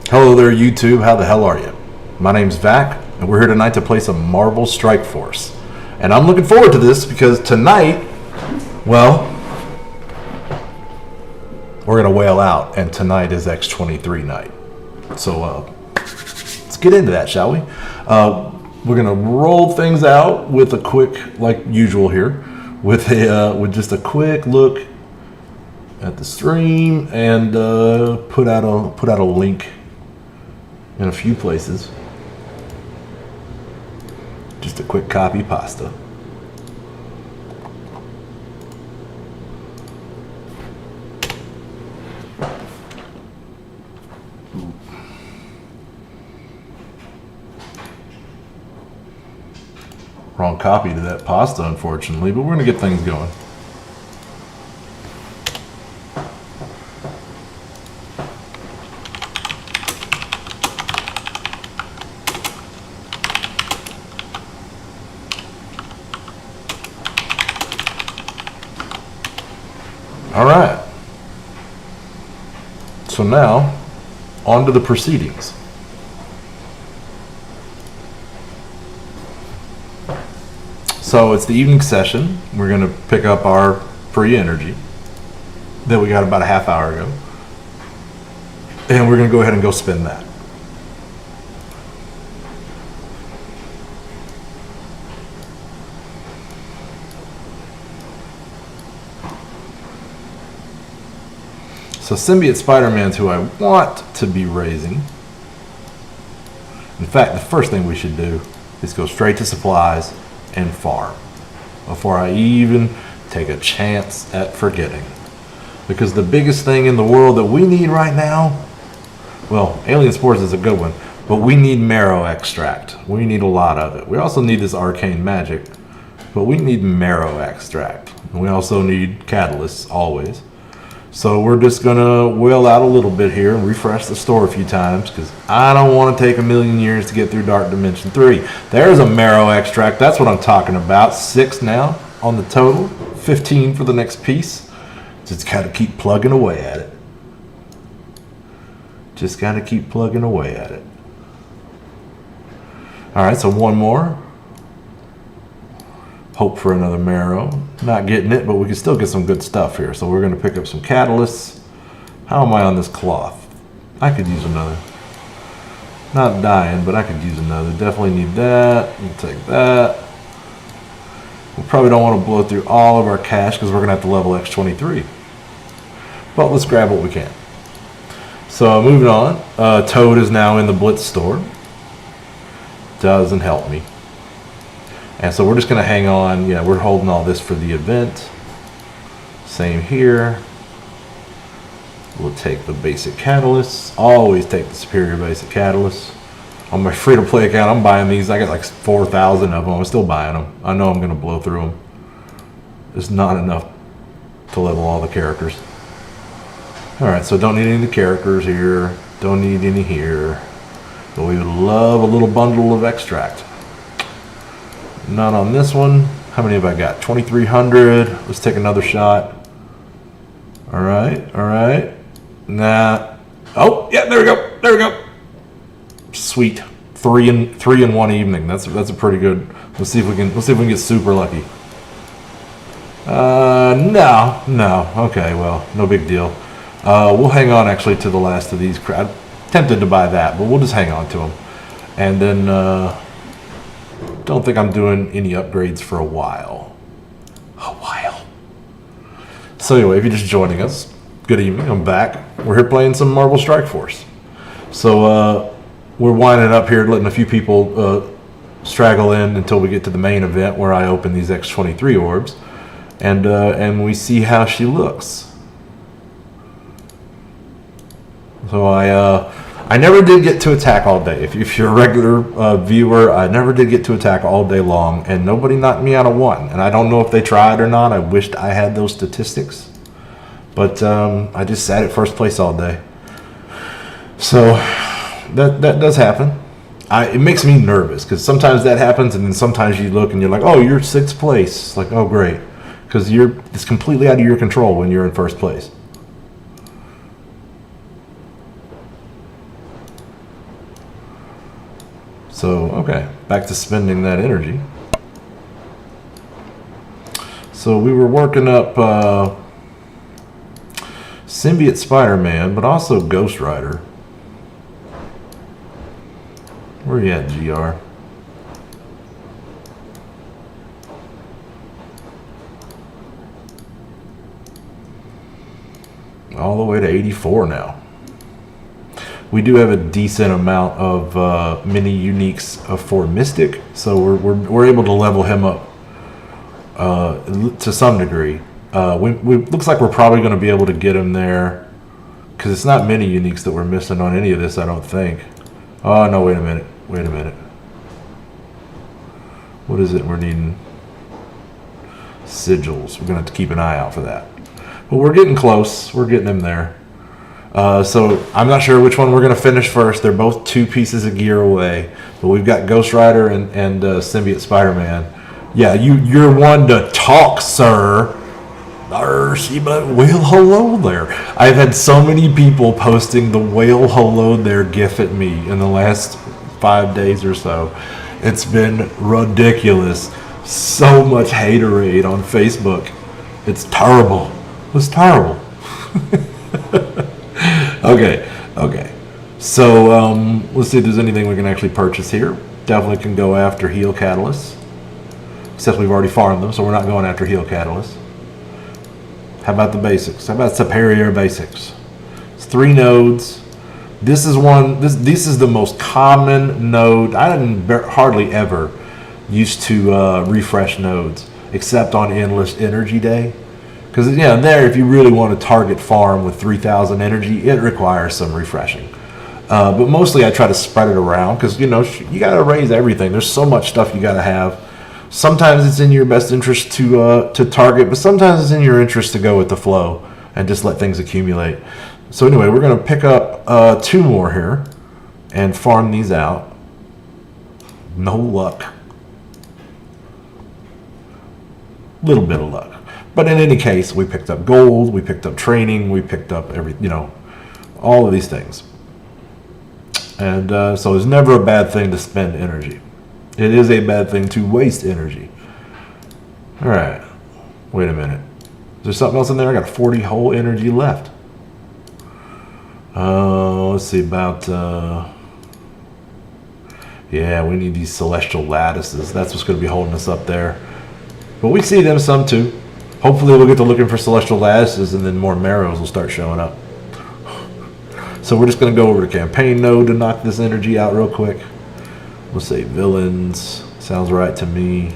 Hello there, YouTube. How the hell are you? My name's Vac, and we're here tonight to play some Marvel Strike Force. And I'm looking forward to this because tonight, well, we're going to whale out, and tonight is X-23 night. So let's get into that, shall we? We're going to roll things out with a quick, like usual here, with just a quick look at the stream and put out a link in a few places. Just a quick copy pasta. Wrong copy to that pasta, unfortunately, but we're going to get things going. All right. So now, on to the proceedings. So it's the evening session. We're going to pick up our free energy that we got about a half hour ago. And we're going to go ahead and go spend that. So Symbiote Spider-Man's who I want to be raising. In fact, the first thing we should do is go straight to supplies and farm before I even take a chance at forgetting. Because the biggest thing in the world that we need right now, well, Alien Spores is a good one, but we need marrow extract. We need a lot of it. We also need this arcane magic, but we need marrow extract. And we also need catalysts always. So we're just gonna wheel out a little bit here and refresh the store a few times because I don't want to take a million years to get through Dark Dimension 3. There's a marrow extract. That's what I'm talking about. 6 now on the total. 15 for the next piece. Just gotta keep plugging away at it. Just gotta keep plugging away at it. All right, so one more. Hope for another marrow. Not getting it, but we can still get some good stuff here. So we're going to pick up some catalysts. How am I on this cloth? I could use another. Not dying, but I could use another. Definitely need that. We'll take that. We probably don't want to blow through all of our cash because we're going to have to level X-23. But let's grab what we can. So moving on. Toad is now in the Blitz store. Doesn't help me. And so we're just going to hang on. Yeah, we're holding all this for the event. Same here. We'll take the basic catalysts. Always take the superior basic catalysts. On my free-to-play account, I'm buying these. I got like 4,000 of them. I'm still buying them. I know I'm going to blow through them. It's not enough to level all the characters. Alright, so don't need any of the characters here. Don't need any here. But we would love a little bundle of extract. Not on this one. How many have I got? 2,300. Let's take another shot. All right, all right. Nah. Oh, yeah, there we go. There we go. Sweet. 3 in one evening. That's a pretty good. Let's see if we can get super lucky. No. Okay, well, no big deal. We'll hang on actually to the last of these. I'm tempted to buy that, but we'll just hang on to them. And then don't think I'm doing any upgrades for a while. So anyway, if you're just joining us, good evening. I'm back. We're here playing some Marvel Strike Force. So we're winding up here, letting a few people straggle in until we get to the main event where I open these X-23 orbs, and we see how she looks. So I never did get to attack all day. If you're a regular viewer, I never did get to attack all day long, and nobody knocked me out of 1. And I don't know if they tried or not. I wished I had those statistics. But I just sat at first place all day. So that does happen. It makes me nervous, because sometimes that happens, and then sometimes you look and you're like, oh, you're 6th place. Like, oh, great. Because it's completely out of your control when you're in first place. So, okay, back to spending that energy. So we were working up Symbiote Spider-Man, but also Ghost Rider. Where you at, GR? All the way to 84 now. We do have a decent amount of mini uniques for Mystic, so we're able to level him up to some degree. Looks like we're probably going to be able to get him there, because it's not many uniques that we're missing on any of this, I don't think. Oh no, wait a minute. What is it we're needing? Sigils. We're going to have to keep an eye out for that. But we're getting close. We're getting him there. So I'm not sure which one we're going to finish first. They're both 2 pieces of gear away. But we've got Ghost Rider and Symbiote Spider-Man. Yeah, you're one to talk, sir. Well, hello there. I've had so many people posting the whale hello there gif at me in the last 5 days or so. It's been ridiculous. So much haterade on Facebook. It's terrible. It's terrible. Okay. So let's see if there's anything we can actually purchase here. Definitely can go after heal catalysts. Except we've already farmed them, so we're not going after heal catalysts. How about the basics? How about superior basics? It's 3 nodes. This is one. This is the most common node. I didn't hardly ever used to refresh nodes, except on Endless Energy Day. Because there, if you really want to target farm with 3,000 energy, it requires some refreshing. But mostly I try to spread it around, because you got to raise everything. There's so much stuff you got to have. Sometimes it's in your best interest to target, but sometimes it's in your interest to go with the flow and just let things accumulate. So anyway, we're going to pick up 2 more here and farm these out. No luck. Little bit of luck. But in any case, we picked up gold, we picked up training, we picked up all of these things. And so it's never a bad thing to spend energy. It is a bad thing to waste energy. All right. Wait a minute. Is there something else in there? I got 40 whole energy left. Let's see about... yeah, we need these celestial lattices. That's what's going to be holding us up there. But we see them some too. Hopefully we'll get to looking for celestial lattices, and then more marrows will start showing up. So we're just going to go over to campaign node to knock this energy out real quick. We'll say villains. Sounds right to me.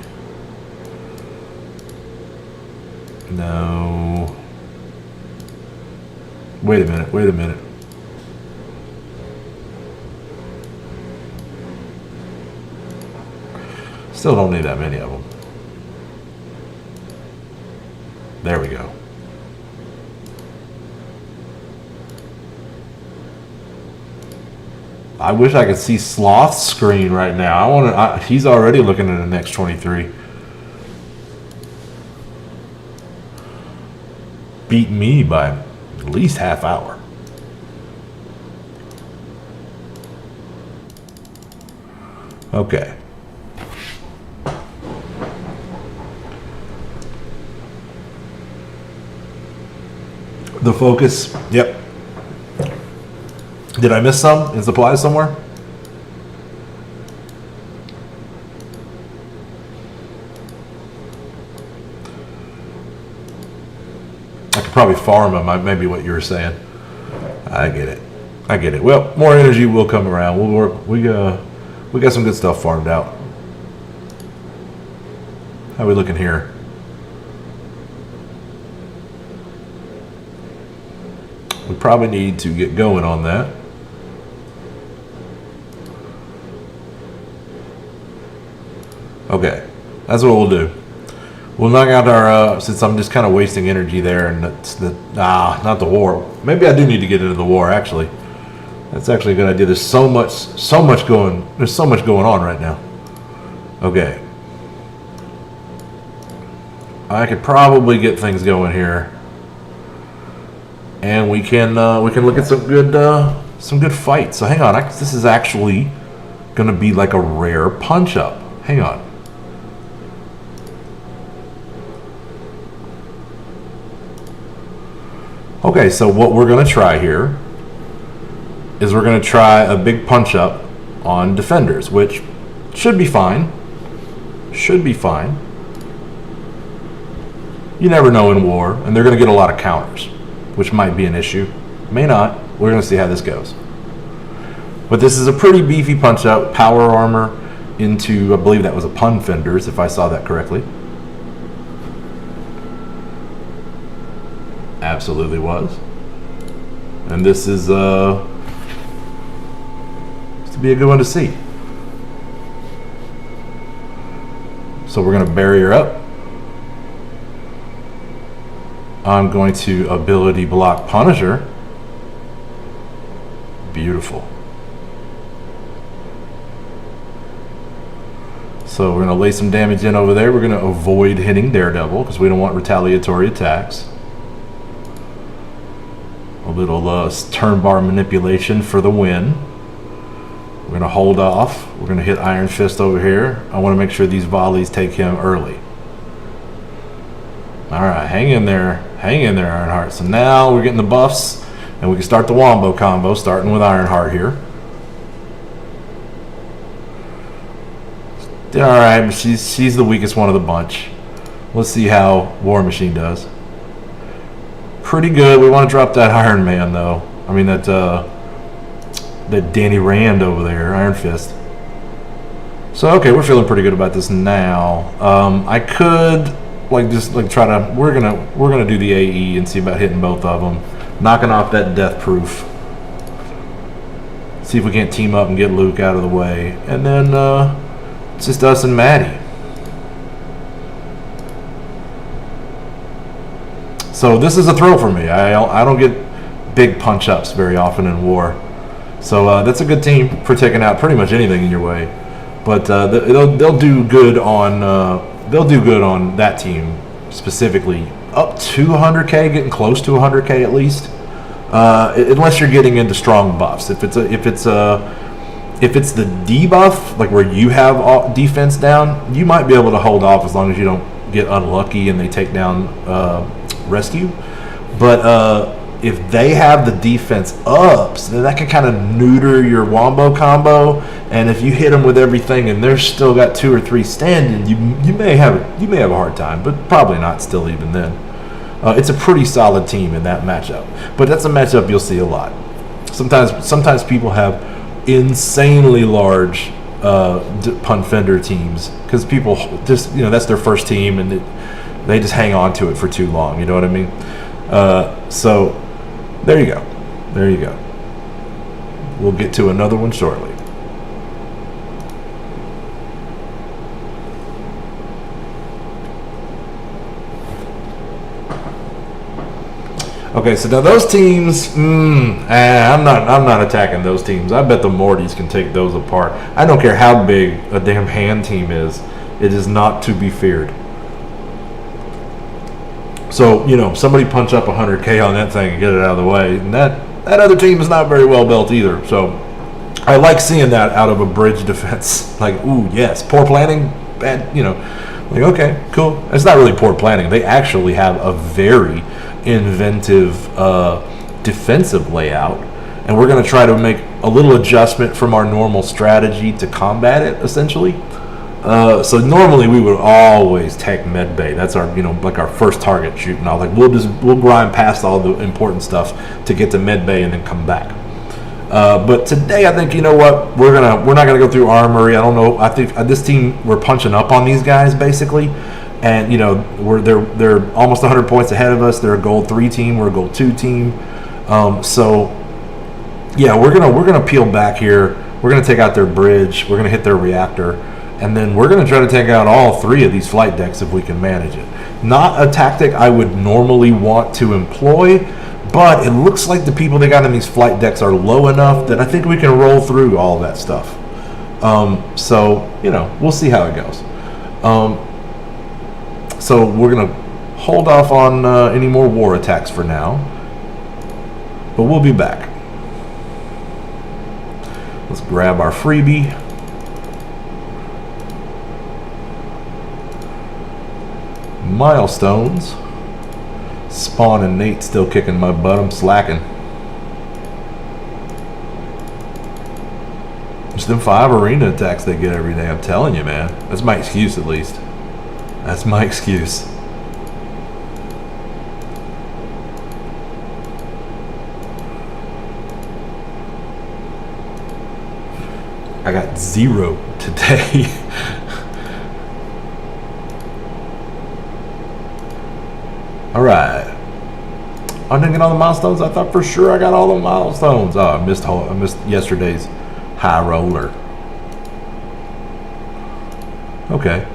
No. Wait a minute. Still don't need that many of them. There we go. I wish I could see Sloth's screen right now. He's already looking at the next 23. Beat me by at least half hour. Okay. The focus, yep. Did I miss some in supplies somewhere? I could probably farm them, maybe what you were saying. I get it. Well, more energy will come around. We'll work. We got some good stuff farmed out. How are we looking here? We probably need to get going on that. Okay, that's what we'll do. We'll knock out our, since I'm just kind of wasting energy there, and that's not the war. Maybe I do need to get into the war, actually. That's actually a good idea. There's so much going on right now. Okay. I could probably get things going here. And we can look at some good fights. So hang on, this is actually gonna be like a rare punch up. Hang on. Okay, so what we're gonna try here is we're gonna try a big punch up on defenders, which should be fine. Should be fine. You never know in war, and they're gonna get a lot of counters, which might be an issue. May not. We're gonna see how this goes. But this is a pretty beefy punch up, power armor into, I believe that was a pun fenders, if I saw that correctly. Absolutely was. And this is to be a good one to see. So we're going to barrier up. I'm going to ability block Punisher. Beautiful. So we're going to lay some damage in over there. We're going to avoid hitting Daredevil because we don't want retaliatory attacks. A little turn bar manipulation for the win. We're going to hold off. We're going to hit Iron Fist over here. I want to make sure these volleys take him early. All right, hang in there. Hang in there, Ironheart. So now we're getting the buffs, and we can start the wombo combo, starting with Ironheart here. All right, but she's the weakest one of the bunch. Let's see how War Machine does. Pretty good. We want to drop that Iron Man, though. I mean, that Danny Rand over there, Iron Fist. So, okay, we're feeling pretty good about this now. I could, try to... We're gonna do the AE and see about hitting both of them. Knocking off that Death Proof. See if we can't team up and get Luke out of the way. And then, it's just us and Maddie. So this is a thrill for me. I don't get big punch-ups very often in war. So that's a good team for taking out pretty much anything in your way. But they'll do good on that team specifically. Up to 100K, getting close to 100K at least. Unless you're getting into strong buffs. If it's the debuff, like where you have defense down, you might be able to hold off as long as you don't get unlucky and they take down rescue. But if they have the defense ups, then that can kind of neuter your wombo combo. And if you hit them with everything and they're still got 2 or 3 standing, you may have a hard time, but probably not still even then. It's a pretty solid team in that matchup. But that's a matchup you'll see a lot. Sometimes people have insanely large pun fender teams because people just, that's their first team and they just hang on to it for too long. You know what I mean? So there you go. There you go. We'll get to another one shortly. Okay, so now those teams, I'm not attacking those teams. I bet the Mortys can take those apart. I don't care how big a damn hand team is. It is not to be feared. So, somebody punch up 100K on that thing and get it out of the way. And that other team is not very well built either. So, I like seeing that out of a bridge defense. Like, ooh, yes, poor planning, bad, like, okay, cool. It's not really poor planning. They actually have a very inventive defensive layout. And we're going to try to make a little adjustment from our normal strategy to combat it, essentially. So normally we would always take medbay. That's our, our first target shooting. We'll grind past all the important stuff to get to medbay and then come back. But today I think, we're not gonna go through armory. I don't know. I think this team, we're punching up on these guys basically, and they're almost 100 points ahead of us. They're a gold 3 team. We're a gold 2 team. So yeah, we're gonna peel back here. We're gonna take out their bridge. We're gonna hit their reactor. And then we're going to try to take out all 3 of these flight decks if we can manage it. Not a tactic I would normally want to employ, but it looks like the people they got in these flight decks are low enough that I think we can roll through all that stuff. So, we'll see how it goes. So we're going to hold off on any more war attacks for now, but we'll be back. Let's grab our freebie. Milestones. Spawn and Nate still kicking my butt. I'm slacking. It's them 5 arena attacks they get every day. I'm telling you, man. That's my excuse, at least. That's my excuse. I got 0 today. All right. I didn't get all the milestones. I thought for sure I got all the milestones. Oh, I missed yesterday's high roller. Okay.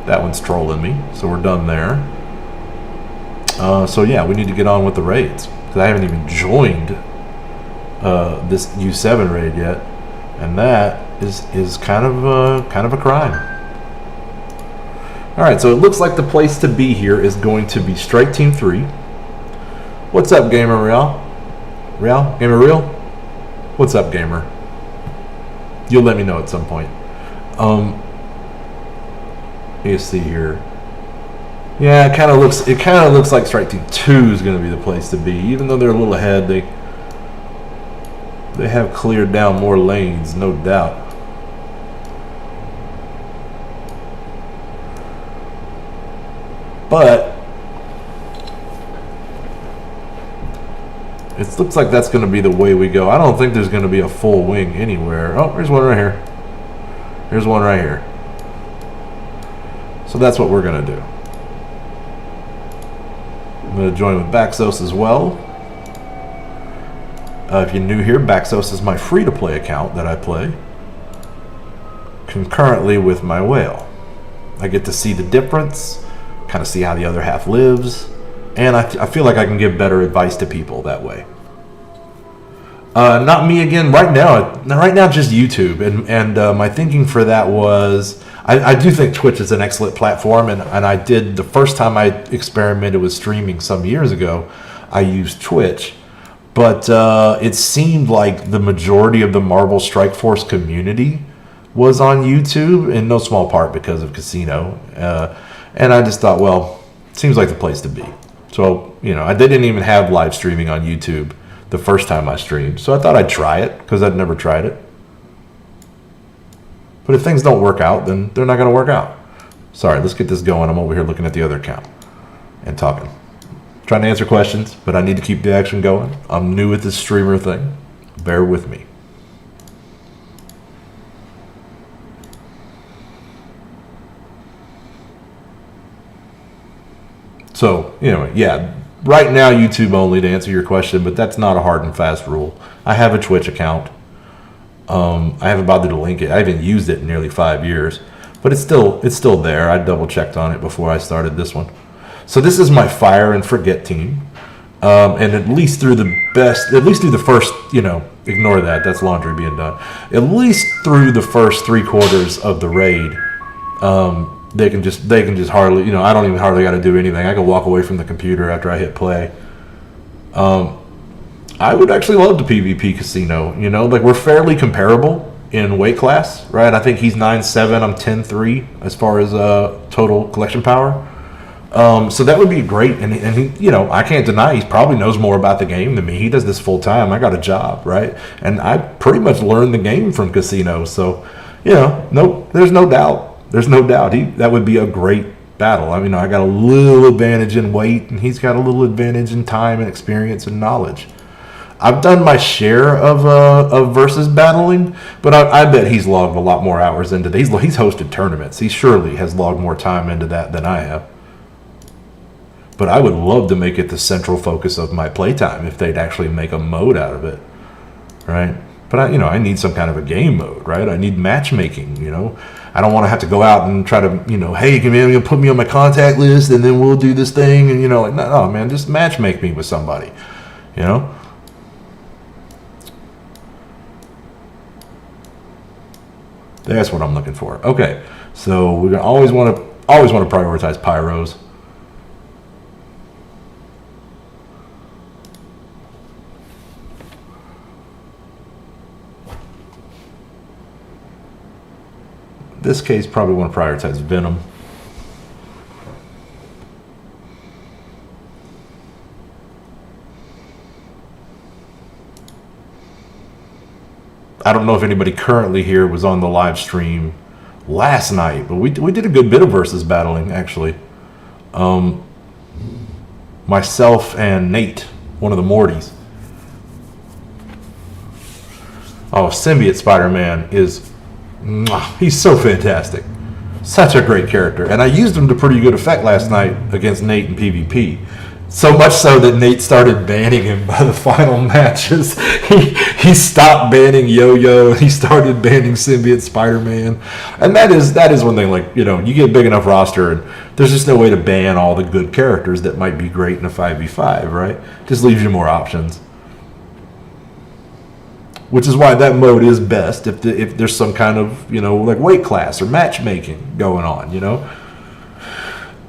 That one's trolling me, so we're done there. So yeah, we need to get on with the raids because I haven't even joined this U7 raid yet, and that is kind of a crime. All right, so it looks like the place to be here is going to be Strike Team 3. What's up, Gamer Real? Gamer Real? What's up, Gamer? You'll let me know at some point. You see here. Yeah, it kind of looks like Strike Team 2 is going to be the place to be, even though they're a little ahead. They have cleared down more lanes, no doubt. But it looks like that's going to be the way we go. I don't think there's going to be a full wing anywhere. Oh, there's one right here. There's one right here. So that's what we're going to do. I'm going to join with Baxos as well. If you're new here, Baxos is my free-to-play account that I play concurrently with my whale. I get to see the difference, kind of see how the other half lives, and I feel like I can give better advice to people that way. Not me again. Right now, just YouTube. And my thinking for that was, I do think Twitch is an excellent platform, and I did, the first time I experimented with streaming some years ago, I used Twitch. But it seemed like the majority of the Marvel Strike Force community was on YouTube, in no small part because of Casino. And I just thought, well, it seems like the place to be. So, you know, I didn't even have live streaming on YouTube the first time I streamed. So I thought I'd try it because I'd never tried it. But if things don't work out, then they're not going to work out. Sorry, let's get this going. I'm over here looking at the other account and talking. Trying to answer questions, but I need to keep the action going. I'm new at this streamer thing. Bear with me. So, anyway, yeah, right now YouTube only to answer your question, but that's not a hard and fast rule. I have a Twitch account. I haven't bothered to link it. I haven't used it in nearly 5 years, but it's still there. I double checked on it before I started this one. So this is my fire and forget team, and at least through the first, you know, ignore that. That's laundry being done. At least through the first 3/4 of the raid, they can just hardly, you know, I don't even hardly got to do anything. I can walk away from the computer after I hit play. I would actually love to PvP Casino. You know, like we're fairly comparable in weight class, right? I think he's 9'7", I'm 10'3", as far as total collection power. So that would be great, and he, you know, I can't deny he probably knows more about the game than me. He does this full time. I got a job, right? And I pretty much learned the game from Casino. So, you know, there's no doubt. There's no doubt that would be a great battle. I mean, I got a little advantage in weight, and he's got a little advantage in time and experience and knowledge. I've done my share of versus battling, but I bet he's logged a lot more hours into that. He's hosted tournaments. He surely has logged more time into that than I have. But I would love to make it the central focus of my playtime if they'd actually make a mode out of it, right? But I need some kind of a game mode, right? I need matchmaking, you know. I don't want to have to go out and try to, you know, hey, can you put me on my contact list and then we'll do this thing, and you know, like no, man, just matchmake me with somebody, you know. That's what I'm looking for. Okay, so we're gonna always want to prioritize pyros. In this case, probably want to prioritize Venom. I don't know if anybody currently here was on the live stream last night, but we did a good bit of versus battling, actually. Myself and Nate, one of the Mortys. Oh, Symbiote Spider-Man is, he's so fantastic. Such a great character. And I used him to pretty good effect last night against Nate in PvP. So much so that Nate started banning him by the final matches. He stopped banning Yo-Yo. He started banning Symbiote Spider-Man. And that is one thing, like, you know, you get a big enough roster and there's just no way to ban all the good characters that might be great in a 5v5, right? Just leaves you more options. Which is why that mode is best if there's some kind of, you know, like weight class or matchmaking going on, you know.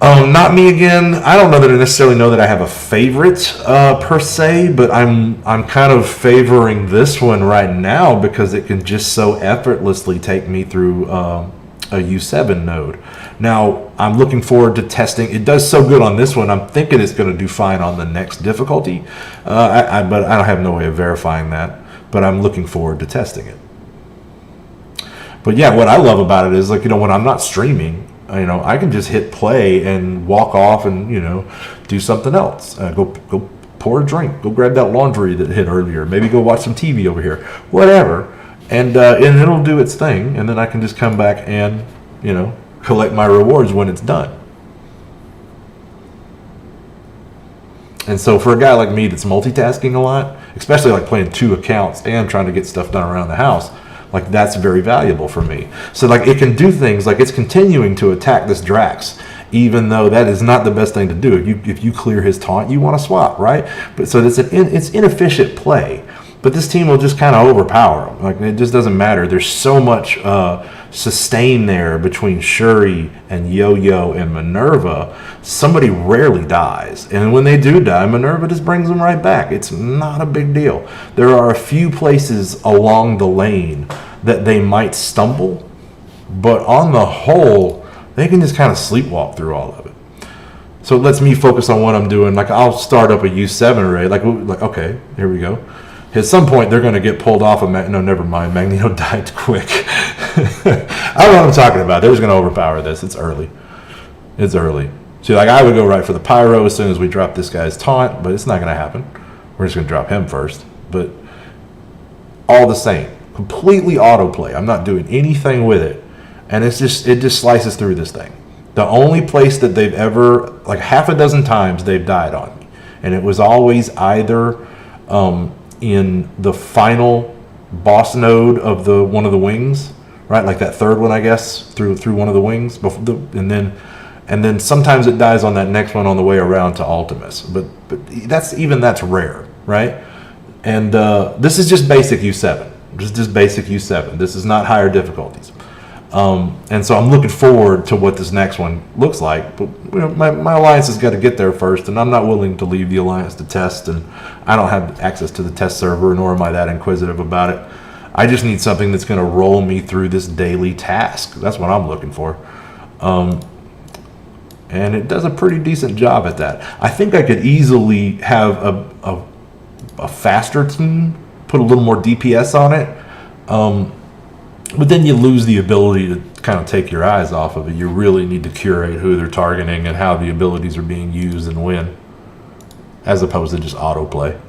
Not me again. I don't know that I necessarily know that I have a favorite per se, but I'm kind of favoring this one right now because it can just so effortlessly take me through a U7 node. Now, I'm looking forward to testing. It does so good on this one. I'm thinking it's going to do fine on the next difficulty, but I don't have no way of verifying that. But I'm looking forward to testing it. But yeah, what I love about it is, like, you know, when I'm not streaming, you know, I can just hit play and walk off and, you know, do something else. Go pour a drink. Go grab that laundry that hit earlier. Maybe go watch some TV over here. Whatever. And it'll do its thing. And then I can just come back and, you know, collect my rewards when it's done. And so for a guy like me that's multitasking a lot, especially like playing 2 accounts and trying to get stuff done around the house, like, that's very valuable for me. So, like, it can do things like it's continuing to attack this Drax, even though that is not the best thing to do. If you clear his taunt, you want to swap, right? But so it's inefficient play. But this team will just kind of overpower him. Like, it just doesn't matter. There's so much sustain there between Shuri and Yo-Yo and Minerva. Somebody rarely dies. And when they do die, Minerva just brings them right back. It's not a big deal. There are a few places along the lane that they might stumble, but on the whole, they can just kind of sleepwalk through all of it. So it lets me focus on what I'm doing. Like, I'll start up a U7 array. Like okay, here we go. At some point, they're going to get pulled off of no, never mind. Magneto died quick. I don't know what I'm talking about. They're just going to overpower this. It's early. It's early. See, like, I would go right for the Pyro as soon as we drop this guy's taunt, but it's not going to happen. We're just going to drop him first. But all the same, completely autoplay. I'm not doing anything with it. And it just slices through this thing. The only place that they've ever, like, half a dozen times they've died on me. And it was always either in the final boss node of one of the wings, right? Like that third one, I guess, through one of the wings, and then sometimes it dies on that next one on the way around to Ultimus. But that's rare, right? And this is just basic U7, just basic U7. This is not higher difficulties. And so I'm looking forward to what this next one looks like. But, you know, my alliance has got to get there first, and I'm not willing to leave the alliance to test, and I don't have access to the test server, nor am I that inquisitive about it. I just need something that's going to roll me through this daily task. That's what I'm looking for. And it does a pretty decent job at that. I think I could easily have a faster team, put a little more DPS on it. But then you lose the ability to kind of take your eyes off of it. You really need to curate who they're targeting and how the abilities are being used and when, as opposed to just autoplay.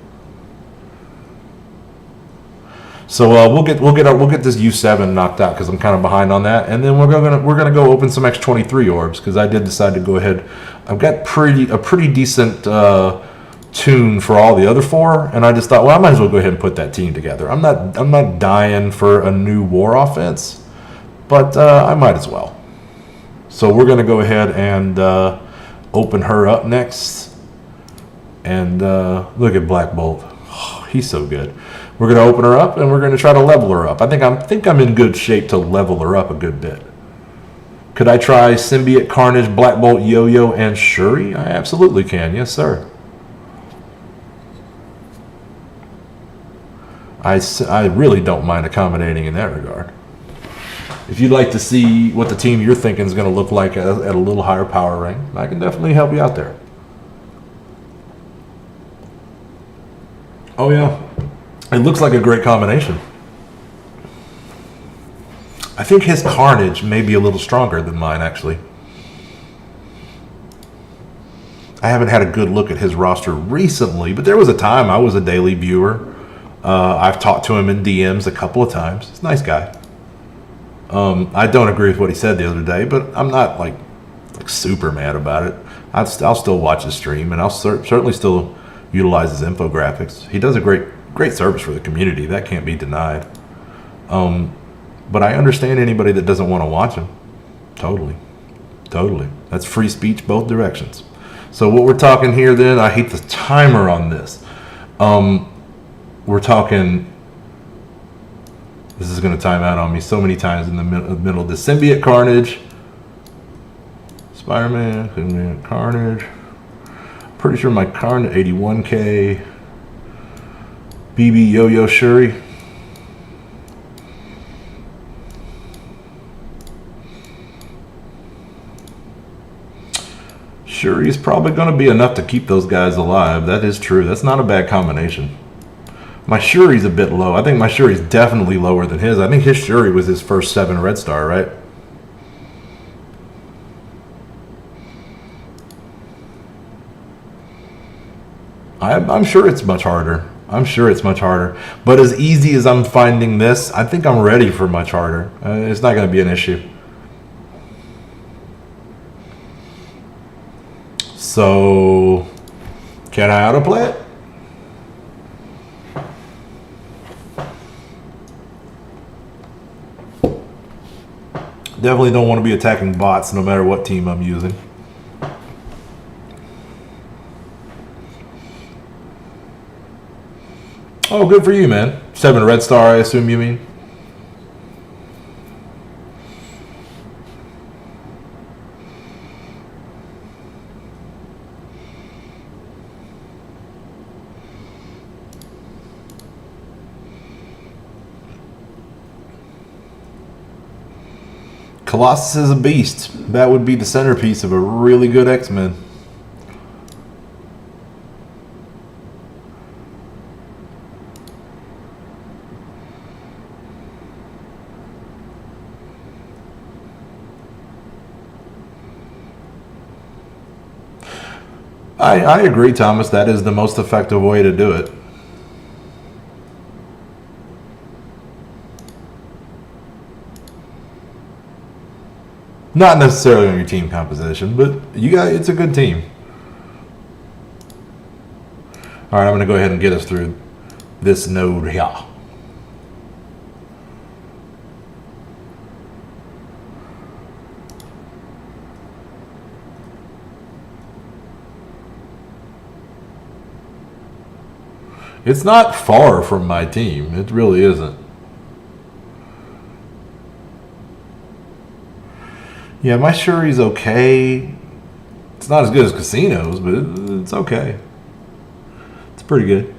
So we'll get this U7 knocked out because I'm kind of behind on that, and then we're gonna go open some X-23 orbs because I did decide to go ahead. I've got a pretty decent tune for all the other 4, and I just thought, well, I might as well go ahead and put that team together. I'm not dying for a new war offense, but I might as well. So we're gonna go ahead and open her up next, and look at Black Bolt. Oh, he's so good. We're gonna open her up, and we're gonna try to level her up. I think I'm in good shape to level her up a good bit. Could I try Symbiote, Carnage, Black Bolt, Yo-Yo, and Shuri? I absolutely can. Yes, sir. I really don't mind accommodating in that regard. If you'd like to see what the team you're thinking is going to look like at a little higher power rank, I can definitely help you out there. Oh yeah, it looks like a great combination. I think his Carnage may be a little stronger than mine, actually. I haven't had a good look at his roster recently, but there was a time I was a daily viewer. I've talked to him in DMs a couple of times. He's a nice guy. I don't agree with what he said the other day, but I'm not like super mad about it. I'll still watch his stream, and I'll certainly still utilize his infographics. He does a great service for the community. That can't be denied. But I understand anybody that doesn't want to watch him. Totally. That's free speech both directions. So what we're talking here then, I hate the timer on this. We're talking, this is going to time out on me so many times in the middle of the symbiote Carnage, Spider-Man, Carnage, pretty sure my Carnage, 81k, BB Yo-Yo Shuri. Shuri's probably going to be enough to keep those guys alive. That is true. That's not a bad combination. My Shuri's a bit low. I think my Shuri's definitely lower than his. I think his Shuri was his first 7 red star, right? I'm sure it's much harder. But as easy as I'm finding this, I think I'm ready for much harder. It's not going to be an issue. So, can I autoplay it? Definitely don't want to be attacking bots no matter what team I'm using. Oh, good for you, man. 7 red star, I assume you mean? Colossus is a beast. That would be the centerpiece of a really good X-Men. I agree, Thomas. That is the most effective way to do it. Not necessarily on your team composition, but it's a good team. All right, I'm going to go ahead and get us through this node here. It's not far from my team. It really isn't. Yeah, my Shuri's okay. It's not as good as Casino's, but it's okay. It's pretty good.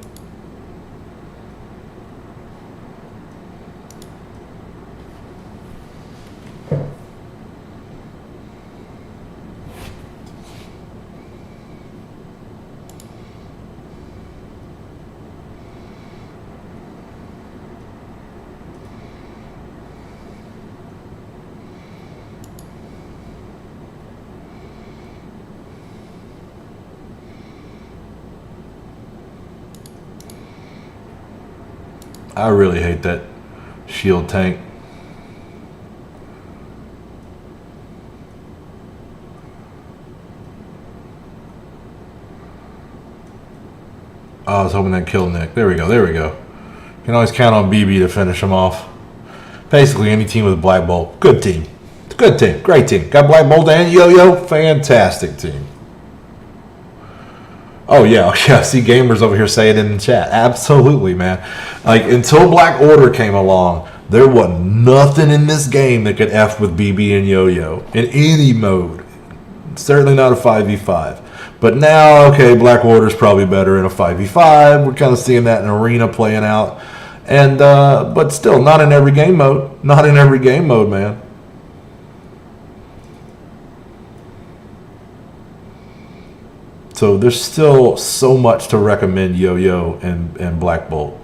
I really hate that shield tank. Oh, I was hoping that killed Nick. There we go. You can always count on BB to finish him off. Basically, any team with Black Bolt. Good team. It's a good team. Great team. Got Black Bolt and Yo-Yo. Fantastic team. Oh, yeah. See gamers over here say it in the chat. Absolutely, man. Like, until Black Order came along, there was nothing in this game that could F with BB and Yo-Yo in any mode. Certainly not a 5v5. But now, okay, Black Order's probably better in a 5v5. We're kind of seeing that in Arena playing out. And, but still, not in every game mode. Not in every game mode, man. So there's still so much to recommend Yo-Yo and Black Bolt.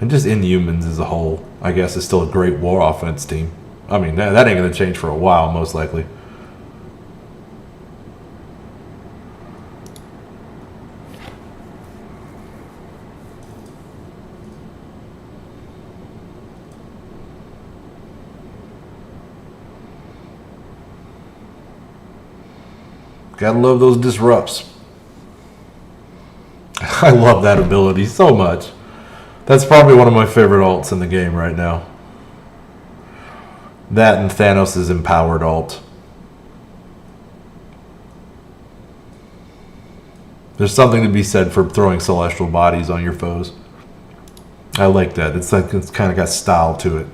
And just Inhumans as a whole, I guess, is still a great war offense team. I mean, that ain't going to change for a while, most likely. Gotta love those disrupts. I love that ability so much. That's probably one of my favorite alts in the game right now. That and Thanos' empowered alt. There's something to be said for throwing celestial bodies on your foes. I like that. It's like it's kind of got style to it.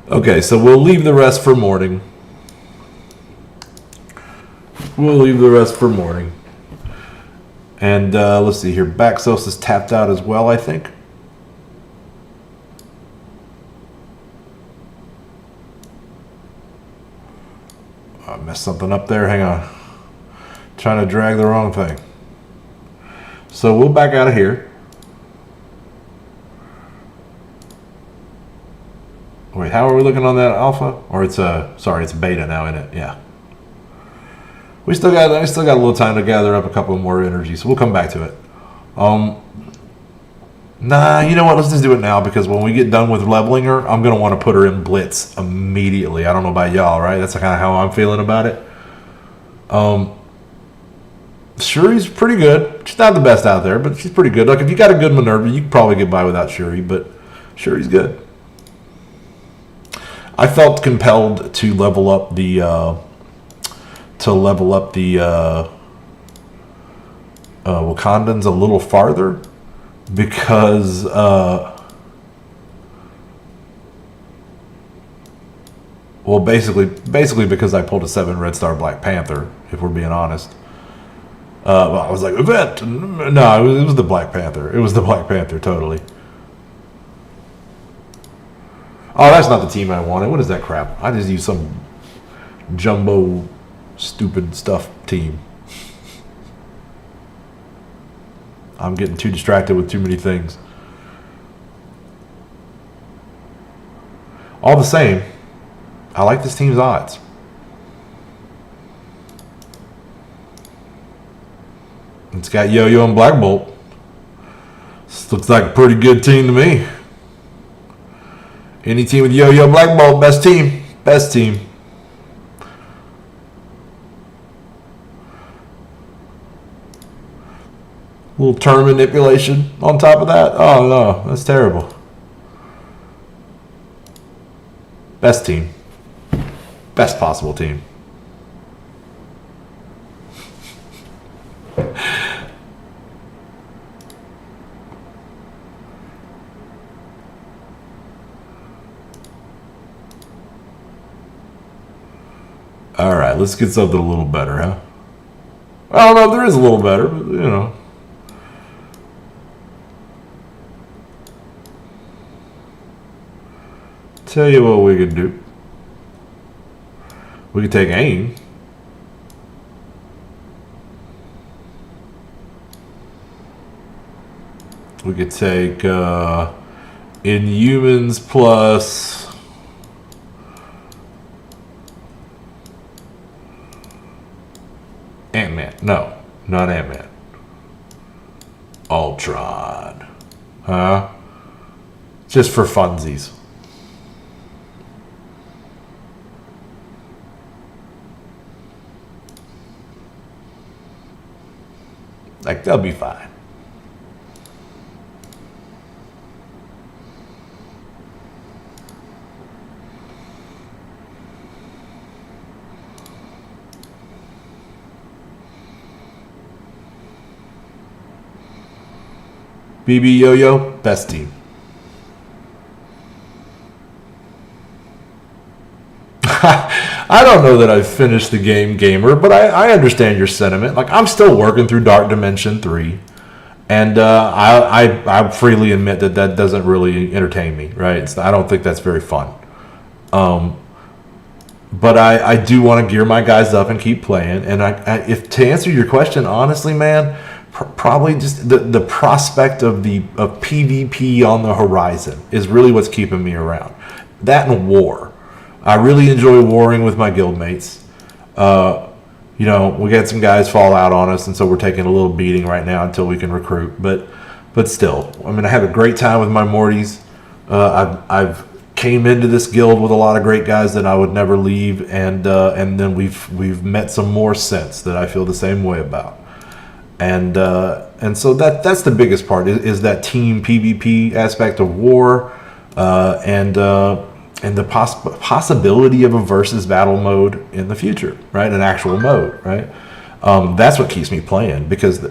Okay, so we'll leave the rest for morning. We'll leave the rest for morning. And let's see here. Baxos is tapped out as well, I think. I messed something up there. Hang on. Trying to drag the wrong thing. So we'll back out of here. Wait, how are we looking on that alpha? Or it's sorry, it's beta now, isn't it? Yeah. I still got a little time to gather up a couple more energy, so we'll come back to it. Nah, you know what? Let's just do it now, because when we get done with leveling her, I'm gonna want to put her in blitz immediately. I don't know about y'all, right? That's kind of how I'm feeling about it. Shuri's pretty good. She's not the best out there, but she's pretty good. Like, if you got a good Minerva, you can probably get by without Shuri, but Shuri's good. I felt compelled to level up the Wakandans a little farther, because well, basically because I pulled a 7 Red Star Black Panther, if we're being honest. Well, I was like, event. No, it was the Black Panther. It was the Black Panther, totally. Oh, that's not the team I wanted. What is that crap? I just used some jumbo stupid stuff team. I'm getting too distracted with too many things. All the same, I like this team's odds. It's got Yo-Yo and Black Bolt. This looks like a pretty good team to me. Any team with Yo-Yo, Black Bolt, best team. Best team. A little turn manipulation on top of that. Oh no, that's terrible. Best team. Best possible team. All right, let's get something a little better, huh? I don't know if there is a little better, but you know. Tell you what we could do. We could take aim. We could take Inhumans plus Ant-Man. No, not Ant-Man. Ultron. Huh? Just for funsies. Like, they'll be fine. BB Yo-Yo, best team. I don't know that I've finished the game, gamer, but I understand your sentiment. Like, I'm still working through Dark Dimension 3, and I freely admit that doesn't really entertain me, right? I don't think that's very fun. But I do want to gear my guys up and keep playing. And if to answer your question honestly, man, probably just the prospect of PvP on the horizon is really what's keeping me around. That and war. I really enjoy warring with my guildmates. You know, we had some guys fall out on us, and so we're taking a little beating right now until we can recruit. But still, I mean, I have a great time with my Mortys. I've came into this guild with a lot of great guys that I would never leave, and then we've met some more since that I feel the same way about. And so that's the biggest part is that team PvP aspect of war, and the possibility of a versus battle mode in the future, right? An actual mode, right? That's what keeps me playing, because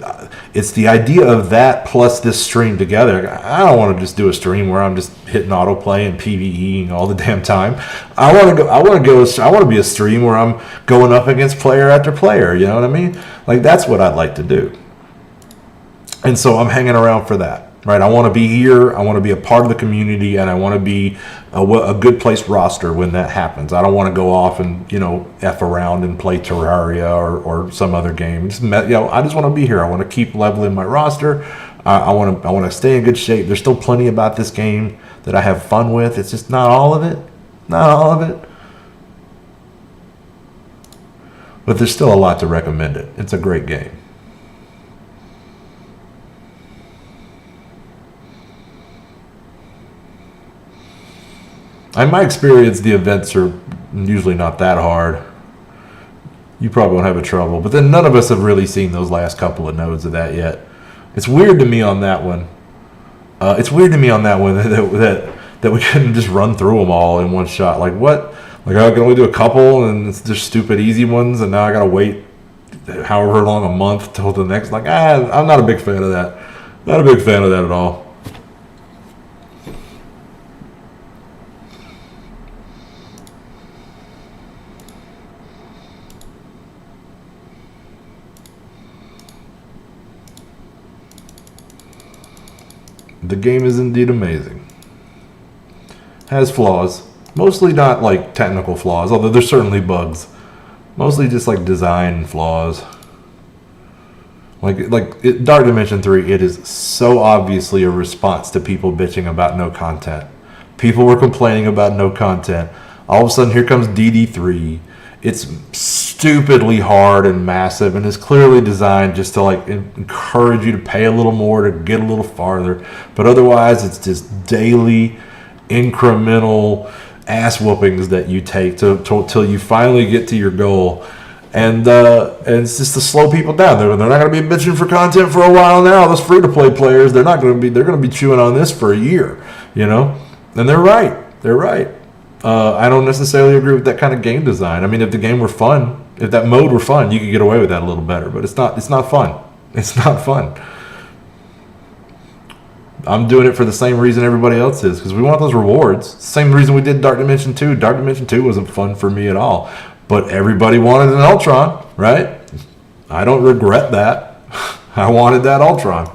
it's the idea of that plus this stream together. I don't want to just do a stream where I'm just hitting autoplay and PvEing all the damn time. I want to be a stream where I'm going up against player after player. You know what I mean? Like, that's what I'd like to do. And so I'm hanging around for that, right? I want to be here. I want to be a part of the community, and I want to be a good placed roster when that happens. I don't want to go off and, you know, F around and play Terraria or some other game. I just want to be here. I want to keep leveling my roster. I want to stay in good shape. There's still plenty about this game that I have fun with. It's just not all of it. Not all of it. But there's still a lot to recommend it. It's a great game. In my experience, the events are usually not that hard. You probably won't have a trouble. But then none of us have really seen those last couple of nodes of that yet. It's weird to me on that one. That we couldn't just run through them all in one shot. Like, what? Like, I can only do a couple, and it's just stupid easy ones, and now I got to wait however long, a month, till the next. Like, I'm not a big fan of that. Not a big fan of that at all. The game is indeed amazing. Has flaws. Mostly not like technical flaws, although there's certainly bugs. Mostly just like design flaws. Dark Dimension 3, it is so obviously a response to people bitching about no content. People were complaining about no content. All of a sudden, here comes DD3. It's stupidly hard and massive, and is clearly designed just to like encourage you to pay a little more to get a little farther. But otherwise, it's just daily, incremental ass whoopings that you take till you finally get to your goal. And it's just to slow people down. They're not going to be bitching for content for a while now. Those free to play players, they're going to be chewing on this for a year, you know. And they're right. They're right. I don't necessarily agree with that kind of game design. I mean, if the game were fun, if that mode were fun, you could get away with that a little better. But it's not. It's not fun. It's not fun. I'm doing it for the same reason everybody else is, because we want those rewards. Same reason we did Dark Dimension 2. Dark Dimension 2 wasn't fun for me at all. But everybody wanted an Ultron, right? I don't regret that. I wanted that Ultron.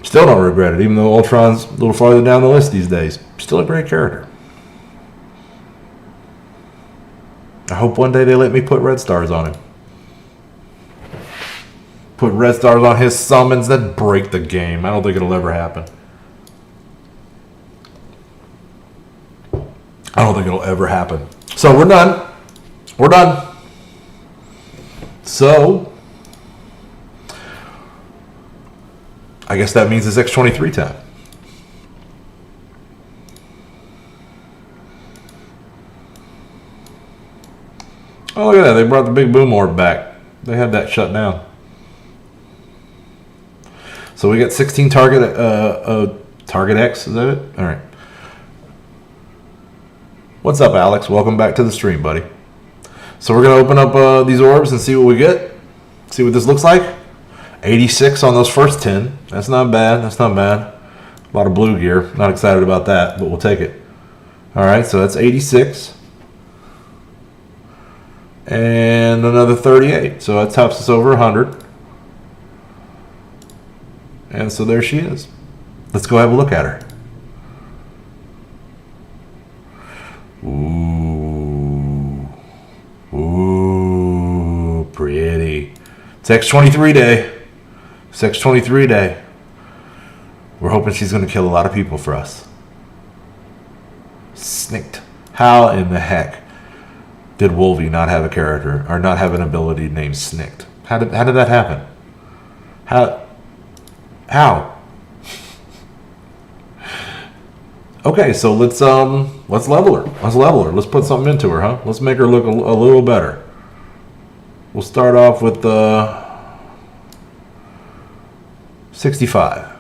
Still don't regret it, even though Ultron's a little farther down the list these days. Still a great character. I hope one day they let me put red stars on him. Put red stars on his summons that break the game. I don't think it'll ever happen. I don't think it'll ever happen. So we're done. We're done. So I guess that means it's X23 time. Oh, look at that. They brought the big boom orb back. They had that shut down. So we got 16 target X, is that it? All right. What's up, Alex? Welcome back to the stream, buddy. So we're going to open up these orbs and see what we get. See what this looks like. 86 on those first 10. That's not bad. That's not bad. A lot of blue gear. Not excited about that, but we'll take it. All right, so that's 86. And another 38. So that tops us over 100. And so there she is. Let's go have a look at her. Ooh. X-23 day. It's X-23 day. We're hoping she's going to kill a lot of people for us. Snicked. How in the heck did Wolvie not have a character or not have an ability named Snicked? How did that happen? How? Okay, so let's level her. Let's put something into her, huh? Let's make her look a little better. We'll start off with 65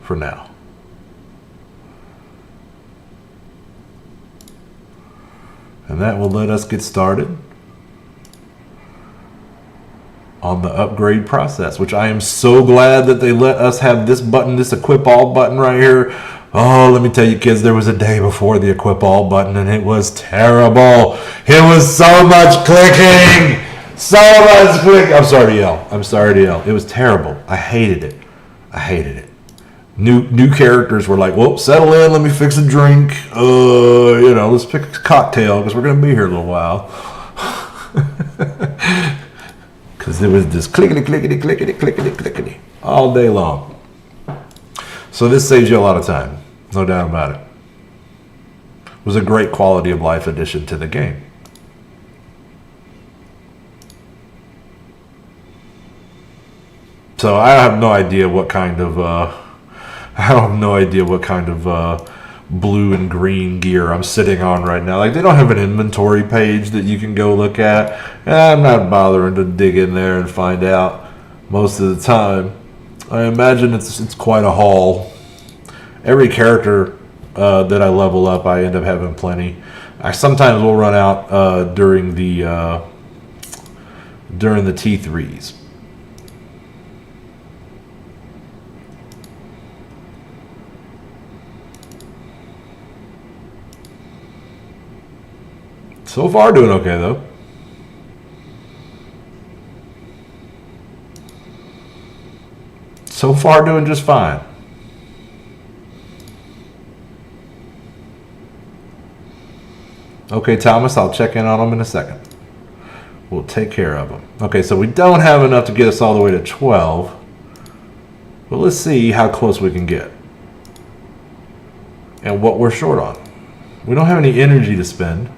for now. And that will let us get started on the upgrade process, which I am so glad that they let us have this button, this equip all button right here. Oh, let me tell you kids, there was a day before the equip all button and it was terrible. It was so much clicking. So much clicking. I'm sorry to yell. It was terrible. I hated it. New characters were like, well, settle in, let me fix a drink. Let's pick a cocktail because we're going to be here a little while. Because it was just clickety all day long. So this saves you a lot of time, no doubt about it. It was a great quality of life addition to the game. So I have no idea what kind of blue and green gear I'm sitting on right now. Like, they don't have an inventory page that you can go look at. And I'm not bothering to dig in there and find out most of the time. I imagine it's quite a haul. Every character that I level up, I end up having plenty. I sometimes will run out during the T3s. So far, doing okay, though. So far, doing just fine. Okay, Thomas, I'll check in on them in a second. We'll take care of them. Okay, so we don't have enough to get us all the way to 12. But let's see how close we can get. And what we're short on. We don't have any energy to spend.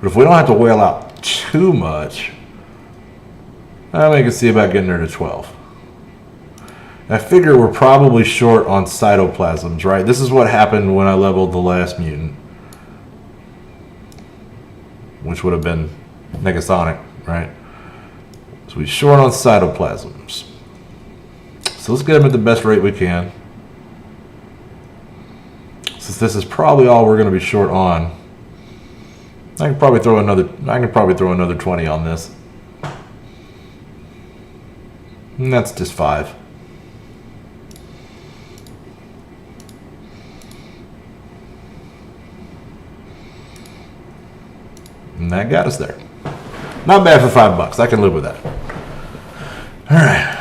But if we don't have to whale out too much, we can see about getting her to 12. I figure we're probably short on cytoplasms, right? This is what happened when I leveled the last mutant, which would have been Negasonic, right? So we're short on cytoplasms. So let's get them at the best rate we can. Since this is probably all we're going to be short on, I can probably throw another 20 on this. And that's just 5. And that got us there. Not bad for $5. I can live with that. All right.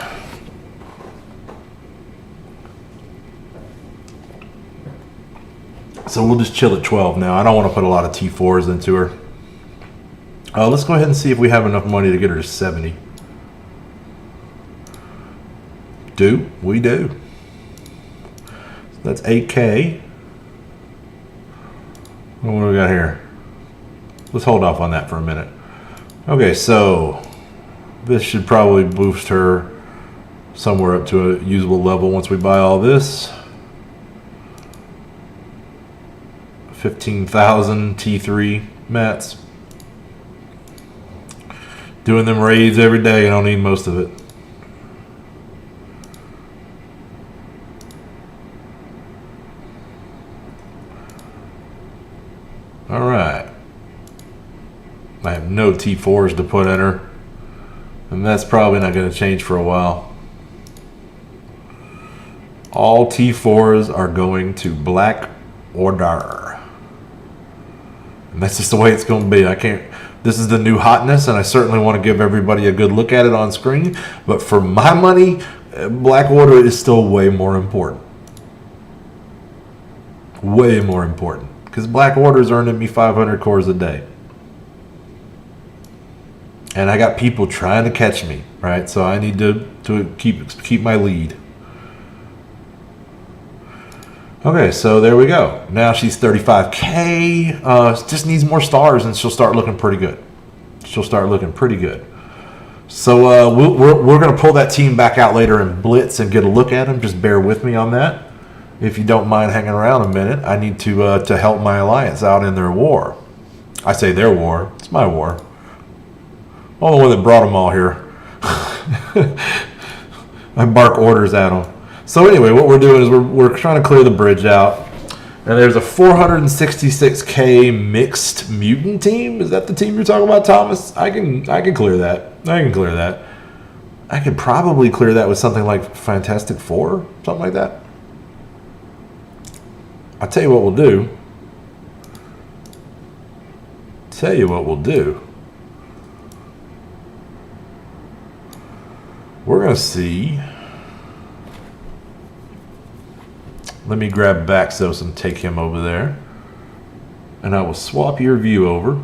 So we'll just chill at 12 now. I don't want to put a lot of T4s into her. Let's go ahead and see if we have enough money to get her to 70. We do. So that's 8K. What do we got here? Let's hold off on that for a minute. Okay, so this should probably boost her somewhere up to a usable level once we buy all this. 15,000 T3 mats. Doing them raids every day, I don't need most of it. Alright. I have no T4s to put in her. And that's probably not going to change for a while. All T4s are going to Black Order. And that's just the way it's going to be. This is the new hotness, and I certainly want to give everybody a good look at it on screen. But for my money, Black Order is still way more important. Way more important. Because Black Order is earning me 500 cores a day. And I got people trying to catch me, right? So I need to keep my lead. Okay, so there we go. Now she's 35K. Just needs more stars, and she'll start looking pretty good. She'll start looking pretty good. So we're going to pull that team back out later and blitz and get a look at them. Just bear with me on that. If you don't mind hanging around a minute, I need to help my alliance out in their war. I say their war. It's my war. I'm the one that brought them all here. I bark orders at them. So anyway, what we're doing is we're trying to clear the bridge out. And there's a 466K mixed mutant team. Is that the team you're talking about, Thomas? I can clear that. I can clear that. I could probably clear that with something like Fantastic Four, something like that. I'll tell you what we'll do. We're going to see. Let me grab Baxos and take him over there. And I will swap your view over.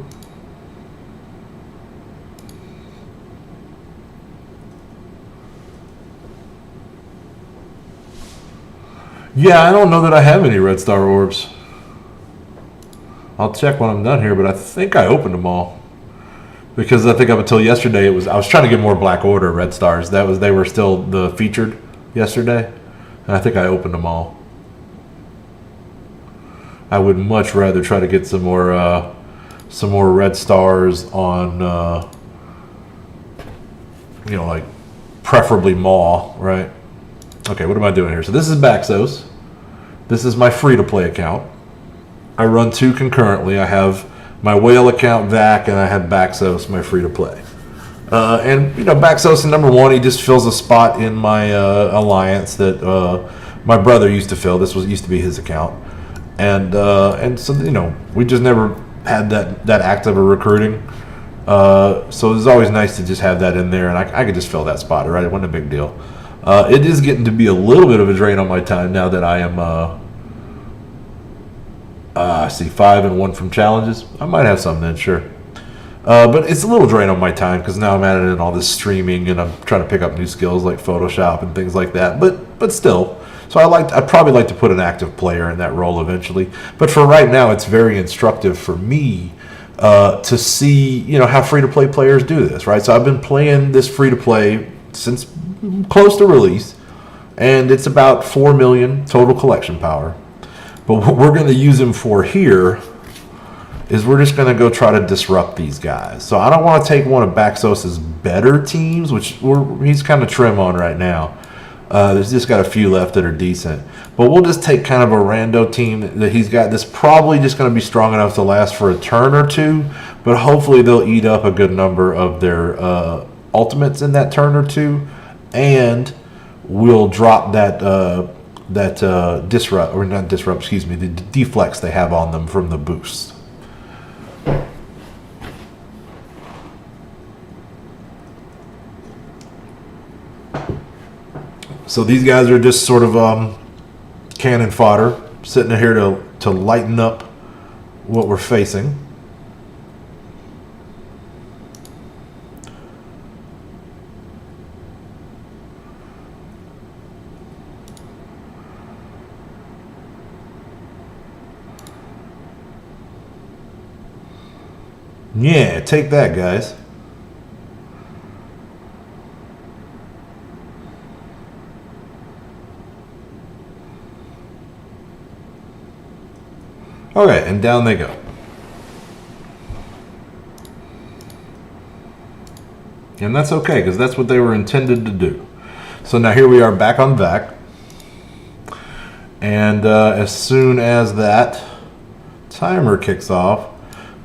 Yeah, I don't know that I have any red star orbs. I'll check when I'm done here, but I think I opened them all. Because I think up until yesterday, I was trying to get more Black Order red stars. They were still the featured yesterday. And I think I opened them all. I would much rather try to get some more red stars on, like preferably Maw, right? Okay, what am I doing here? So this is Baxos. This is my free-to-play account. I run two concurrently. I have my whale account, Vac, and I have Baxos, my free-to-play. Baxos, number one, he just fills a spot in my alliance that my brother used to fill. This used to be his account. And so, we just never had that active of recruiting. So it's always nice to just have that in there, and I could just fill that spot, right? It wasn't a big deal. It is getting to be a little bit of a drain on my time now that I am, I see 5 and 1 from challenges. I might have some then, sure. But it's a little drain on my time because now I'm adding in all this streaming and I'm trying to pick up new skills like Photoshop and things like that. But still. So I'd probably like to put an active player in that role eventually. But for right now, it's very instructive for me to see, how free-to-play players do this, right? So I've been playing this free-to-play since close to release, and it's about 4 million total collection power. But what we're going to use him for here is we're just going to go try to disrupt these guys. So I don't want to take one of Baxos's better teams, which he's kind of trim on right now. There's just got a few left that are decent. But we'll just take kind of a rando team that he's got that's probably just going to be strong enough to last for a turn or two, but hopefully they'll eat up a good number of their ultimates in that turn or two, and we'll drop that disrupt, or not disrupt, excuse me, the deflex they have on them from the boost. So these guys are just sort of cannon fodder, sitting here to lighten up what we're facing. Yeah, take that, guys. Okay, and down they go. And that's okay, because that's what they were intended to do. So now here we are back on Vac. And as soon as that timer kicks off,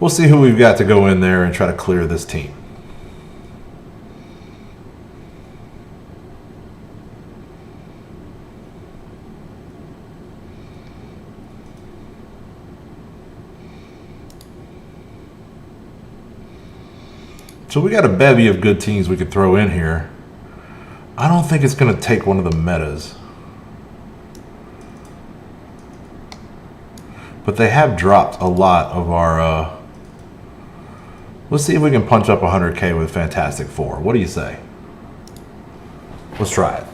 we'll see who we've got to go in there and try to clear this team. So we got a bevy of good teams we could throw in here. I don't think it's going to take one of the metas. But they have dropped a lot of our Let's see if we can punch up 100K with Fantastic Four. What do you say? Let's try it.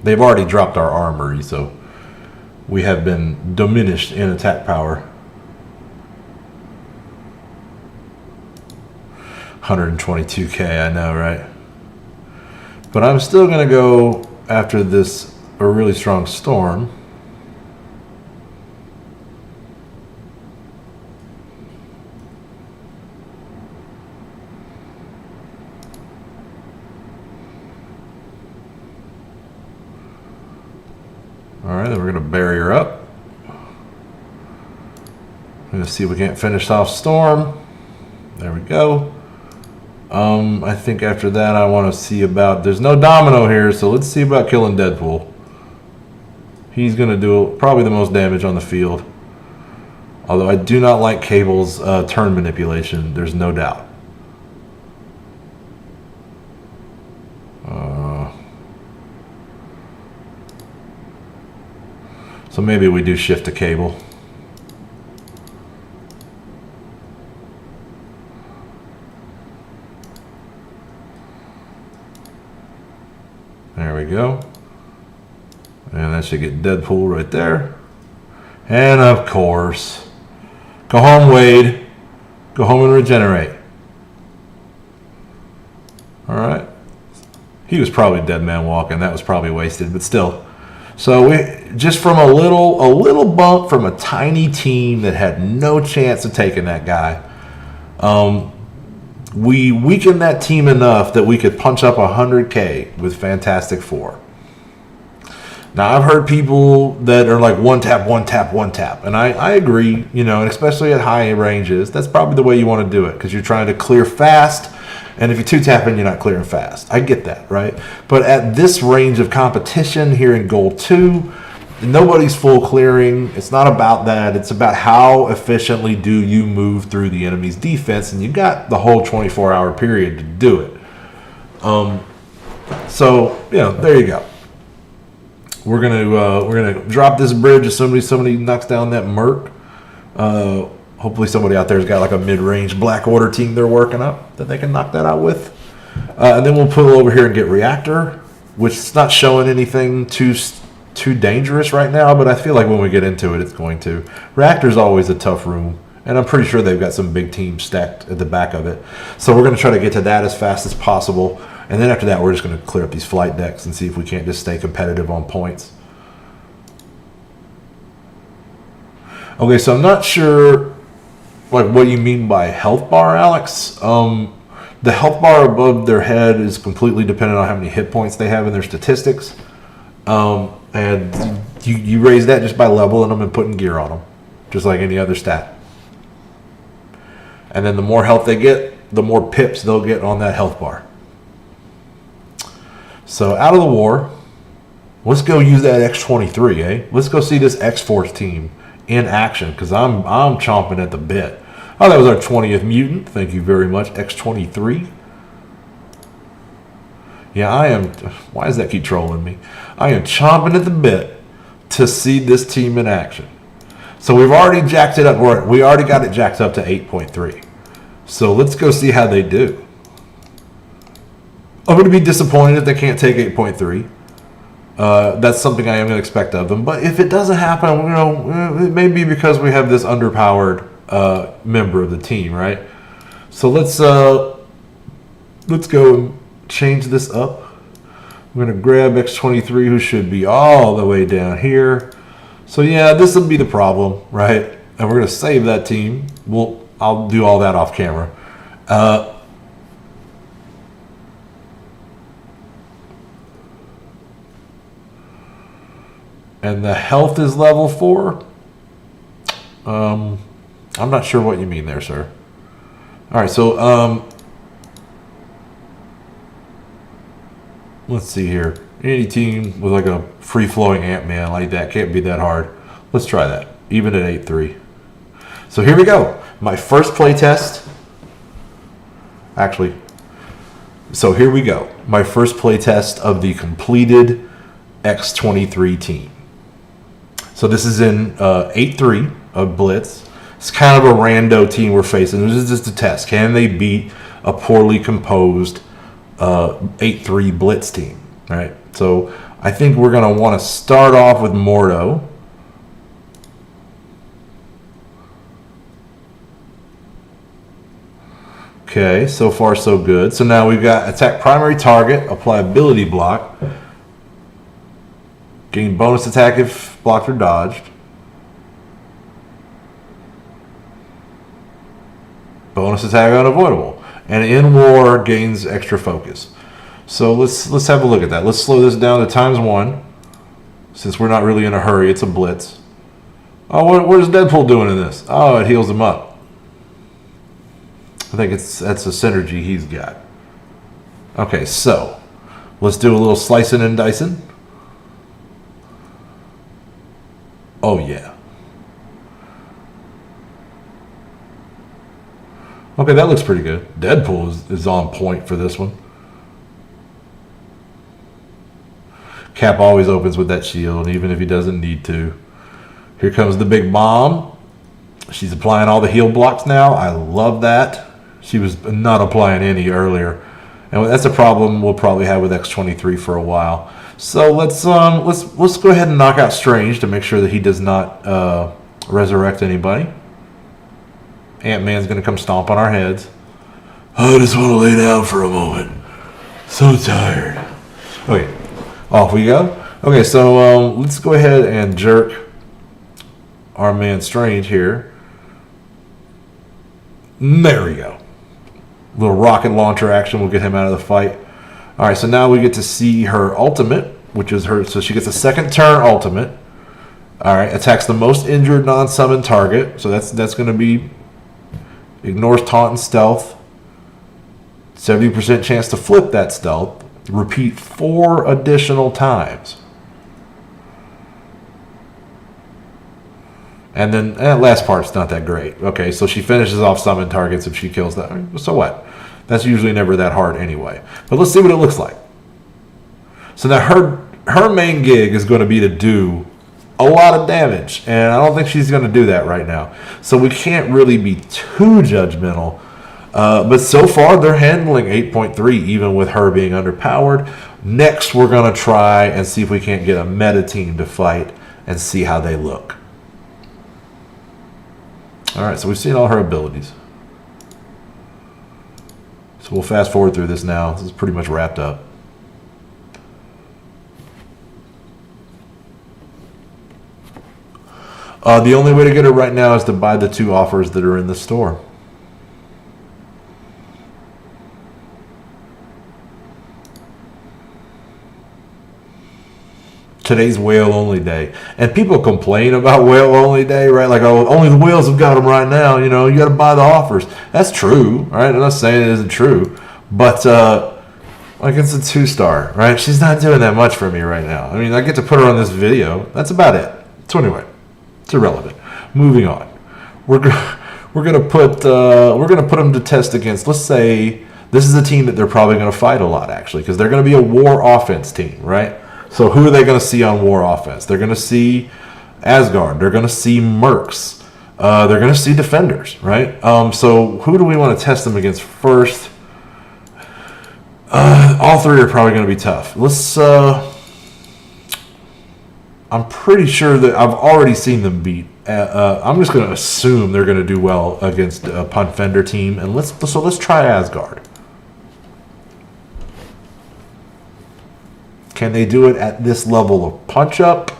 They've already dropped our armory, so we have been diminished in attack power. 122K, I know, right? But I'm still going to go after this a really strong storm. All right, then we're going to barrier up. We're going to see if we can't finish off storm. There we go. I think after that I want to see about, there's no domino here, so let's see about killing Deadpool. He's going to do probably the most damage on the field. Although I do not like Cable's turn manipulation, there's no doubt. So maybe we do shift to Cable. There we go. And that should get Deadpool right there. And of course, go home, Wade. Go home and regenerate. All right. He was probably dead man walking. That was probably wasted, but still. So we just from a little bump from a tiny team that had no chance of taking that guy. We weakened that team enough that we could punch up 100K with Fantastic Four. Now, I've heard people that are like one tap, one tap, one tap. And I agree, you know, and especially at high ranges, that's probably the way you want to do it because you're trying to clear fast. And if you two tap in, you're not clearing fast. I get that, right? But at this range of competition here in Gold 2, nobody's full clearing. It's not about that. It's about how efficiently do you move through the enemy's defense, and you got the whole 24-hour period to do it. So you know, there you go. We're gonna drop this bridge as somebody knocks down that Merc. Hopefully somebody out there's got like a mid-range Black Order team they're working up that they can knock that out with. And then we'll pull over here and get Reactor, which is not showing anything too dangerous right now, but I feel like when we get into it, it's going to. Reactor's always a tough room, and I'm pretty sure they've got some big teams stacked at the back of it. So we're going to try to get to that as fast as possible, and then after that, we're just going to clear up these flight decks and see if we can't just stay competitive on points. Okay, so I'm not sure like what you mean by health bar, Alex. The health bar above their head is completely dependent on how many hit points they have in their statistics. And you raise that just by leveling them and putting gear on them, just like any other stat. And then the more health they get, the more pips they'll get on that health bar. So out of the war, let's go use that X-23, eh? Let's go see this X-Force team in action, because I'm chomping at the bit. Oh, that was our 20th mutant. Thank you very much, X-23. Yeah, I am. Why does that keep trolling me? I am chomping at the bit to see this team in action. So we've already jacked it up. We already got it jacked up to 8.3. So let's go see how they do. I'm going to be disappointed if they can't take 8.3. That's something I am going to expect of them. But if it doesn't happen, you know, it may be because we have this underpowered member of the team, right? So let's go and change this up. I'm going to grab X-23, who should be all the way down here. So yeah, this will be the problem, right? And we're going to save that team. I'll do all that off camera. And the health is level 4. I'm not sure what you mean there, sir. All right, so let's see here. Any team with like a free-flowing Ant-Man like that can't be that hard. Let's try that, even at 8.3. So here we go. My first play test. Actually, so here we go. My first play test of the completed X23 team. So this is in 8-3 of Blitz. It's kind of a rando team we're facing. This is just a test. Can they beat a poorly composed 8-3 Blitz team? Right. So I think we're going to want to start off with Morto. Okay, so far so good. So now we've got attack primary target, apply ability block, gain bonus attack if blocked or dodged, bonus attack unavoidable, and in war gains extra focus. So let's have a look at that. Let's slow this down to ×1, since we're not really in a hurry. It's a blitz. Oh, what is Deadpool doing in this? Oh, it heals him up. I think that's a synergy he's got. Okay, so let's do a little slicing and dicing. Oh yeah. Okay, that looks pretty good. Deadpool is on point for this one. Cap always opens with that shield, even if he doesn't need to. Here comes the big bomb. She's applying all the heal blocks now. I love that. She was not applying any earlier, and that's a problem we'll probably have with X23 for a while. So let's go ahead and knock out Strange to make sure that he does not resurrect anybody. Ant-Man's gonna come stomp on our heads. I just want to lay down for a moment. So tired. Okay, off we go. Okay, so let's go ahead and jerk our man Strange here. There we go. Little rocket launcher action will get him out of the fight. All right, so now we get to see her ultimate, which is her. So she gets a second turn ultimate. All right, attacks the most injured non-summon target. So that's going to be ignores taunt and stealth. 70% chance to flip that stealth. Repeat 4 additional times. And then that last part's not that great. Okay, so she finishes off summon targets if she kills that. So what? That's usually never that hard anyway. But let's see what it looks like. So now her main gig is going to be to do a lot of damage. And I don't think she's going to do that right now. So we can't really be too judgmental. But so far they're handling 8.3 even with her being underpowered. Next we're going to try and see if we can't get a meta team to fight and see how they look. Alright, so we've seen all her abilities. So we'll fast forward through this now. This is pretty much wrapped up. The only way to get her right now is to buy the 2 offers that are in the store. Today's whale only day, and people complain about whale only day, right? Like, oh, only the whales have got them right now. You know, you got to buy the offers. That's true, right? I'm not saying it isn't true, but like, it's a 2-star, right? She's not doing that much for me right now. I mean, I get to put her on this video. That's about it. So anyway, it's irrelevant. Moving on. We're gonna put them to test against. Let's say this is a team that they're probably going to fight a lot, actually, because they're going to be a war offense team, right? So who are they going to see on war offense? They're going to see Asgard. They're going to see Mercs. They're going to see Defenders, right? So who do we want to test them against first? All 3 are probably going to be tough. Let's. I'm pretty sure that I've already seen them beat. I'm just going to assume they're going to do well against a Punfender team, and let's try Asgard. Can they do it at this level of punch-up?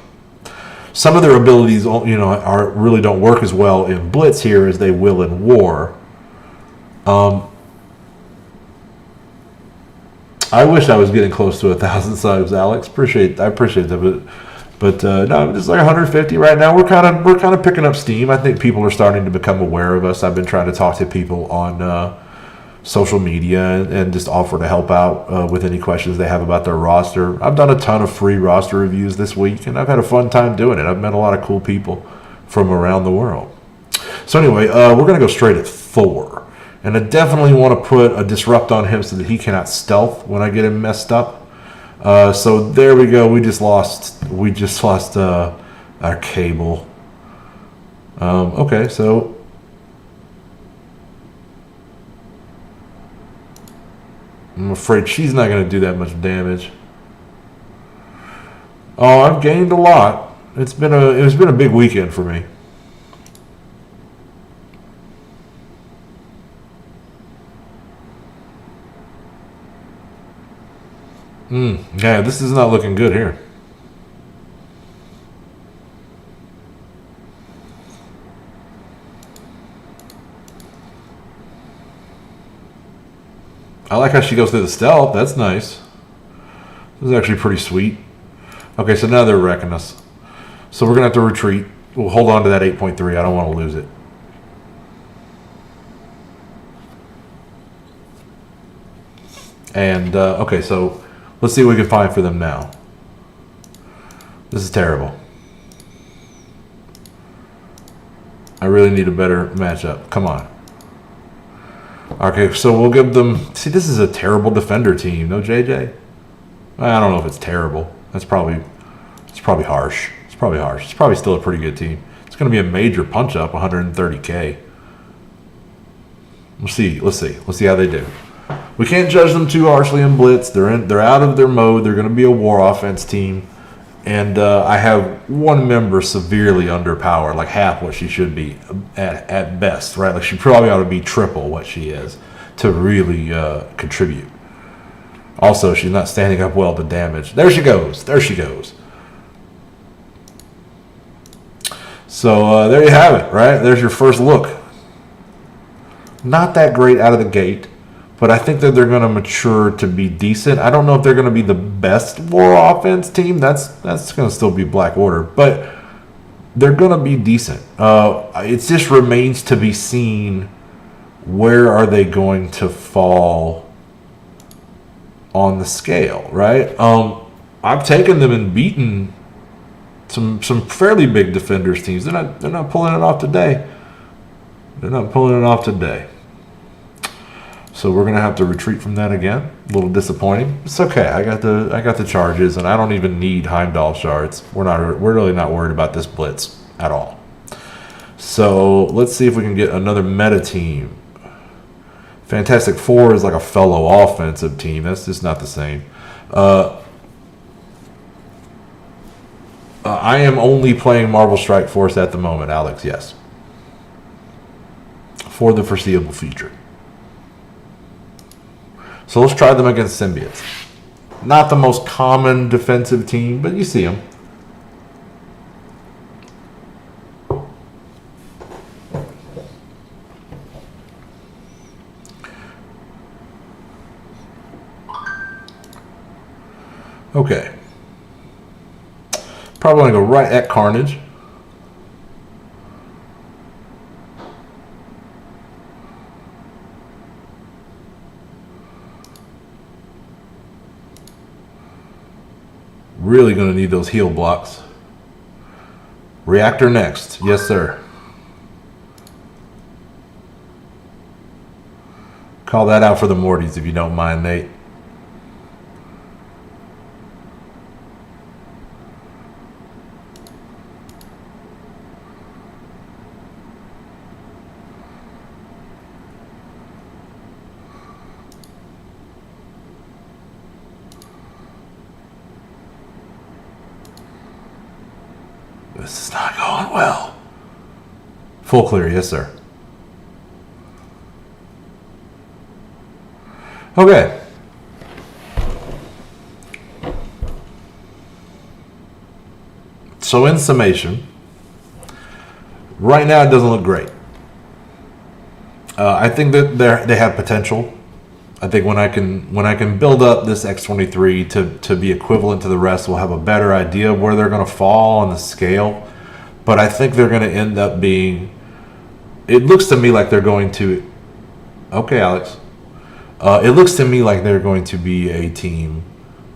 Some of their abilities, you know, really don't work as well in Blitz here as they will in War. I wish I was getting close to 1,000 subs, Alex. I appreciate that, but no, it's like 150 right now. We're kind of picking up steam. I think people are starting to become aware of us. I've been trying to talk to people on social media and just offer to help out with any questions they have about their roster. I've done a ton of free roster reviews this week, and I've had a fun time doing it. I've met a lot of cool people from around the world. So anyway, we're going to go straight at Thor. And I definitely want to put a disrupt on him so that he cannot stealth when I get him messed up. So there we go. We just lost our cable. Okay, so I'm afraid she's not going to do that much damage. Oh, I've gained a lot. It's been a big weekend for me. Yeah, this is not looking good here. I like how she goes through the stealth. That's nice. This is actually pretty sweet. Okay, so now they're wrecking us. So we're going to have to retreat. We'll hold on to that 8.3. I don't want to lose it. And, okay, so let's see what we can find for them now. This is terrible. I really need a better matchup. Come on. Okay, so we'll give them... See, this is a terrible defender team. No JJ? I don't know if it's terrible. It's probably harsh. It's probably harsh. It's probably still a pretty good team. It's going to be a major punch-up, 130K. We'll see. Let's see. Let's see how they do. We can't judge them too harshly in blitz. They're out of their mode. They're going to be a war offense team. And I have one member severely underpowered, like half what she should be at best, right? Like she probably ought to be triple what she is to really contribute. Also, she's not standing up well to damage. There she goes. There she goes. So there you have it, right? There's your first look. Not that great out of the gate. But I think that they're going to mature to be decent. I don't know if they're going to be the best war offense team. That's going to still be Black Order. But they're going to be decent. It just remains to be seen where are they going to fall on the scale, right? I've taken them and beaten some fairly big defenders teams. They're not pulling it off today. They're not pulling it off today. So we're gonna have to retreat from that again. A little disappointing. It's okay. I got the charges, and I don't even need Heimdall shards. We're really not worried about this blitz at all. So let's see if we can get another meta team. Fantastic Four is like a fellow offensive team. That's just not the same. I am only playing Marvel Strike Force at the moment, Alex. Yes, for the foreseeable future. So let's try them against symbiotes. Not the most common defensive team, but you see them. Okay. Probably going to go right at Carnage. Really going to need those heal blocks. Reactor next. Yes, sir. Call that out for the Mortys if you don't mind, Nate. This is not going well. Full clear, yes, sir. Okay. So in summation, right now it doesn't look great. I think that they have potential. I think when I can build up this X-23 to be equivalent to the rest, we'll have a better idea of where they're going to fall on the scale. But I think they're going to end up being. It looks to me like they're going to. Okay, Alex. It looks to me like they're going to be a team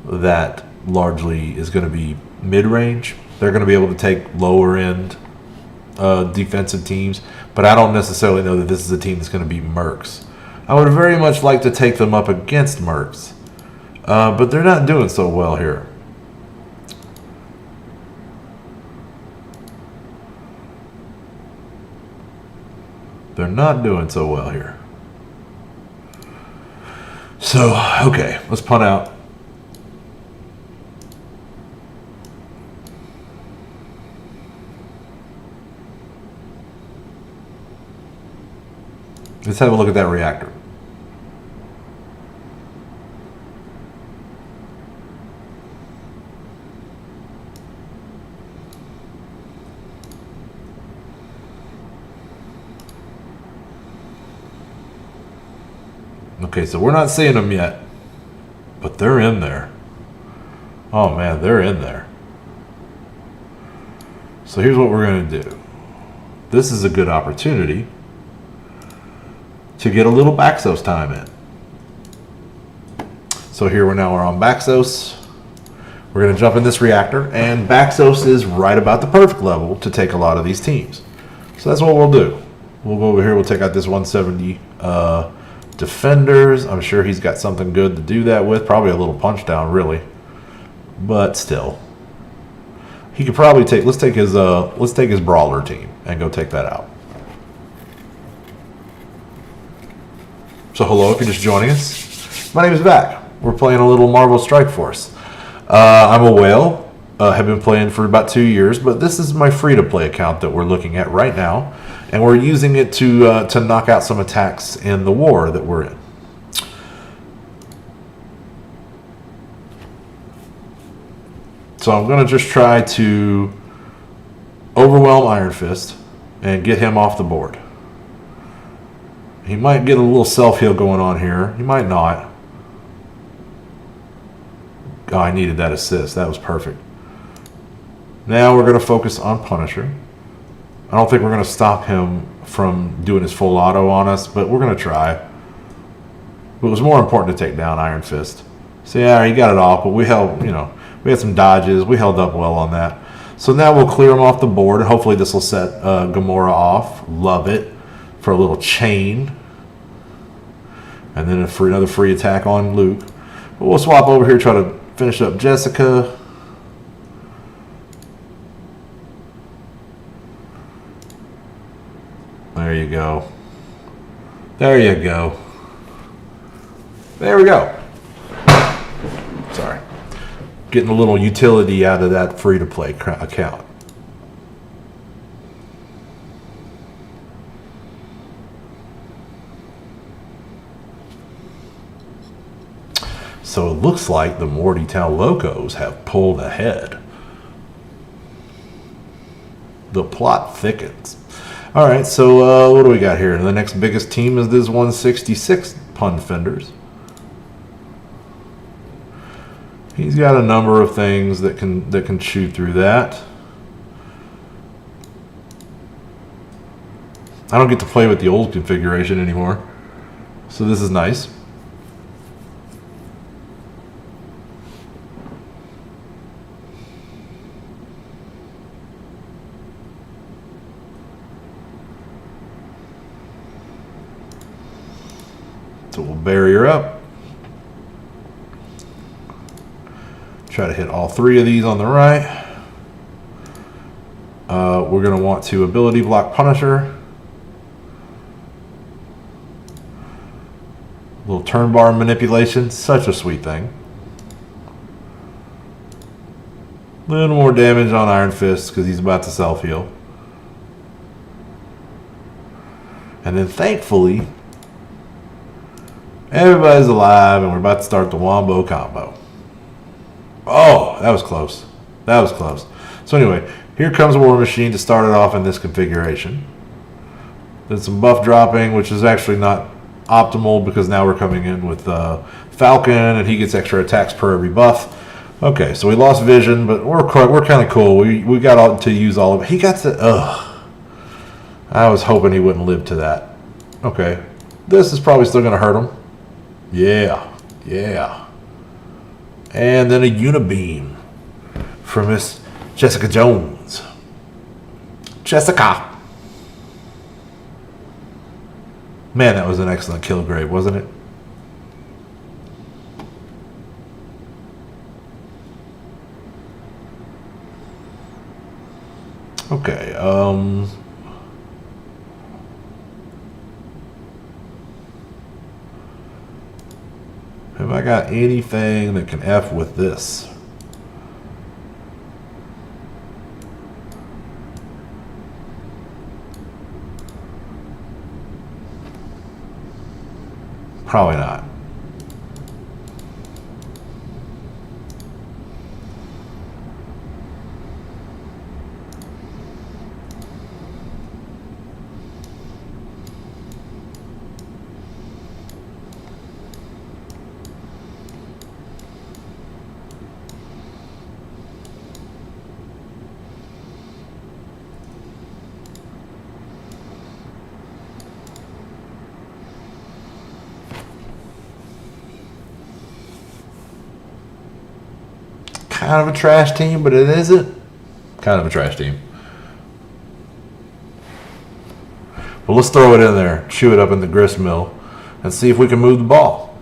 that largely is going to be mid-range. They're going to be able to take lower-end defensive teams, but I don't necessarily know that this is a team that's going to beat Mercs. I would very much like to take them up against Mercs. But they're not doing so well here. They're not doing so well here. So, okay, let's punt out. Let's have a look at that reactor. Okay, so we're not seeing them yet, but they're in there. Oh man, they're in there. So here's what we're going to do. This is a good opportunity to get a little Baxos time in. So here we're on Baxos. We're going to jump in this reactor, and Baxos is right about the perfect level to take a lot of these teams. So that's what we'll do. We'll go over here, we'll take out this 170 defenders. I'm sure he's got something good to do that with. Probably a little punch down, really. But still. He could probably take, let's take his brawler team and go take that out. So hello, if you're just joining us. My name is Vac. We're playing a little Marvel Strike Force. I'm a whale. Have been playing for about 2 years, but this is my free-to-play account that we're looking at right now, and we're using it to knock out some attacks in the war that we're in. So I'm going to just try to overwhelm Iron Fist and get him off the board. He might get a little self-heal going on here. He might not. Oh, I needed that assist. That was perfect. Now we're going to focus on Punisher. I don't think we're going to stop him from doing his full auto on us, but we're going to try. But it was more important to take down Iron Fist. So yeah, he got it off, but we held, we had some dodges. We held up well on that. So now we'll clear him off the board, and hopefully this will set Gamora off. Love it. For a little chain. And then another free attack on Luke. But we'll swap over here, try to finish up Jessica. There you go. There you go. There we go. Sorry. Getting a little utility out of that free-to-play account. So it looks like the Mortytown Locos have pulled ahead. The plot thickens. All right, so what do we got here? The next biggest team is this 166 pun fenders. He's got a number of things that can shoot through that. I don't get to play with the old configuration anymore, so this is nice. So we'll barrier up. Try to hit all three of these on the right. We're going to want to ability block Punisher. Little turn bar manipulation, such a sweet thing. A little more damage on Iron Fist because he's about to self-heal. And then thankfully, everybody's alive and we're about to start the Wombo combo. Oh, that was close. That was close. So anyway, here comes War Machine to start it off in this configuration. Then some buff dropping, which is actually not optimal because now we're coming in with Falcon and he gets extra attacks per every buff. Okay, so we lost vision, but we're kind of cool. We got to use all of it. He got to. I was hoping he wouldn't live to that. Okay, this is probably still going to hurt him. Yeah, yeah. And then a Unibeam from Miss Jessica Jones. Jessica. Man, that was an excellent kill grade, wasn't it? Have I got anything that can F with this? Probably not. Kind of a trash team, but it isn't. Kind of a trash team. But let's throw it in there, chew it up in the grist mill, and see if we can move the ball.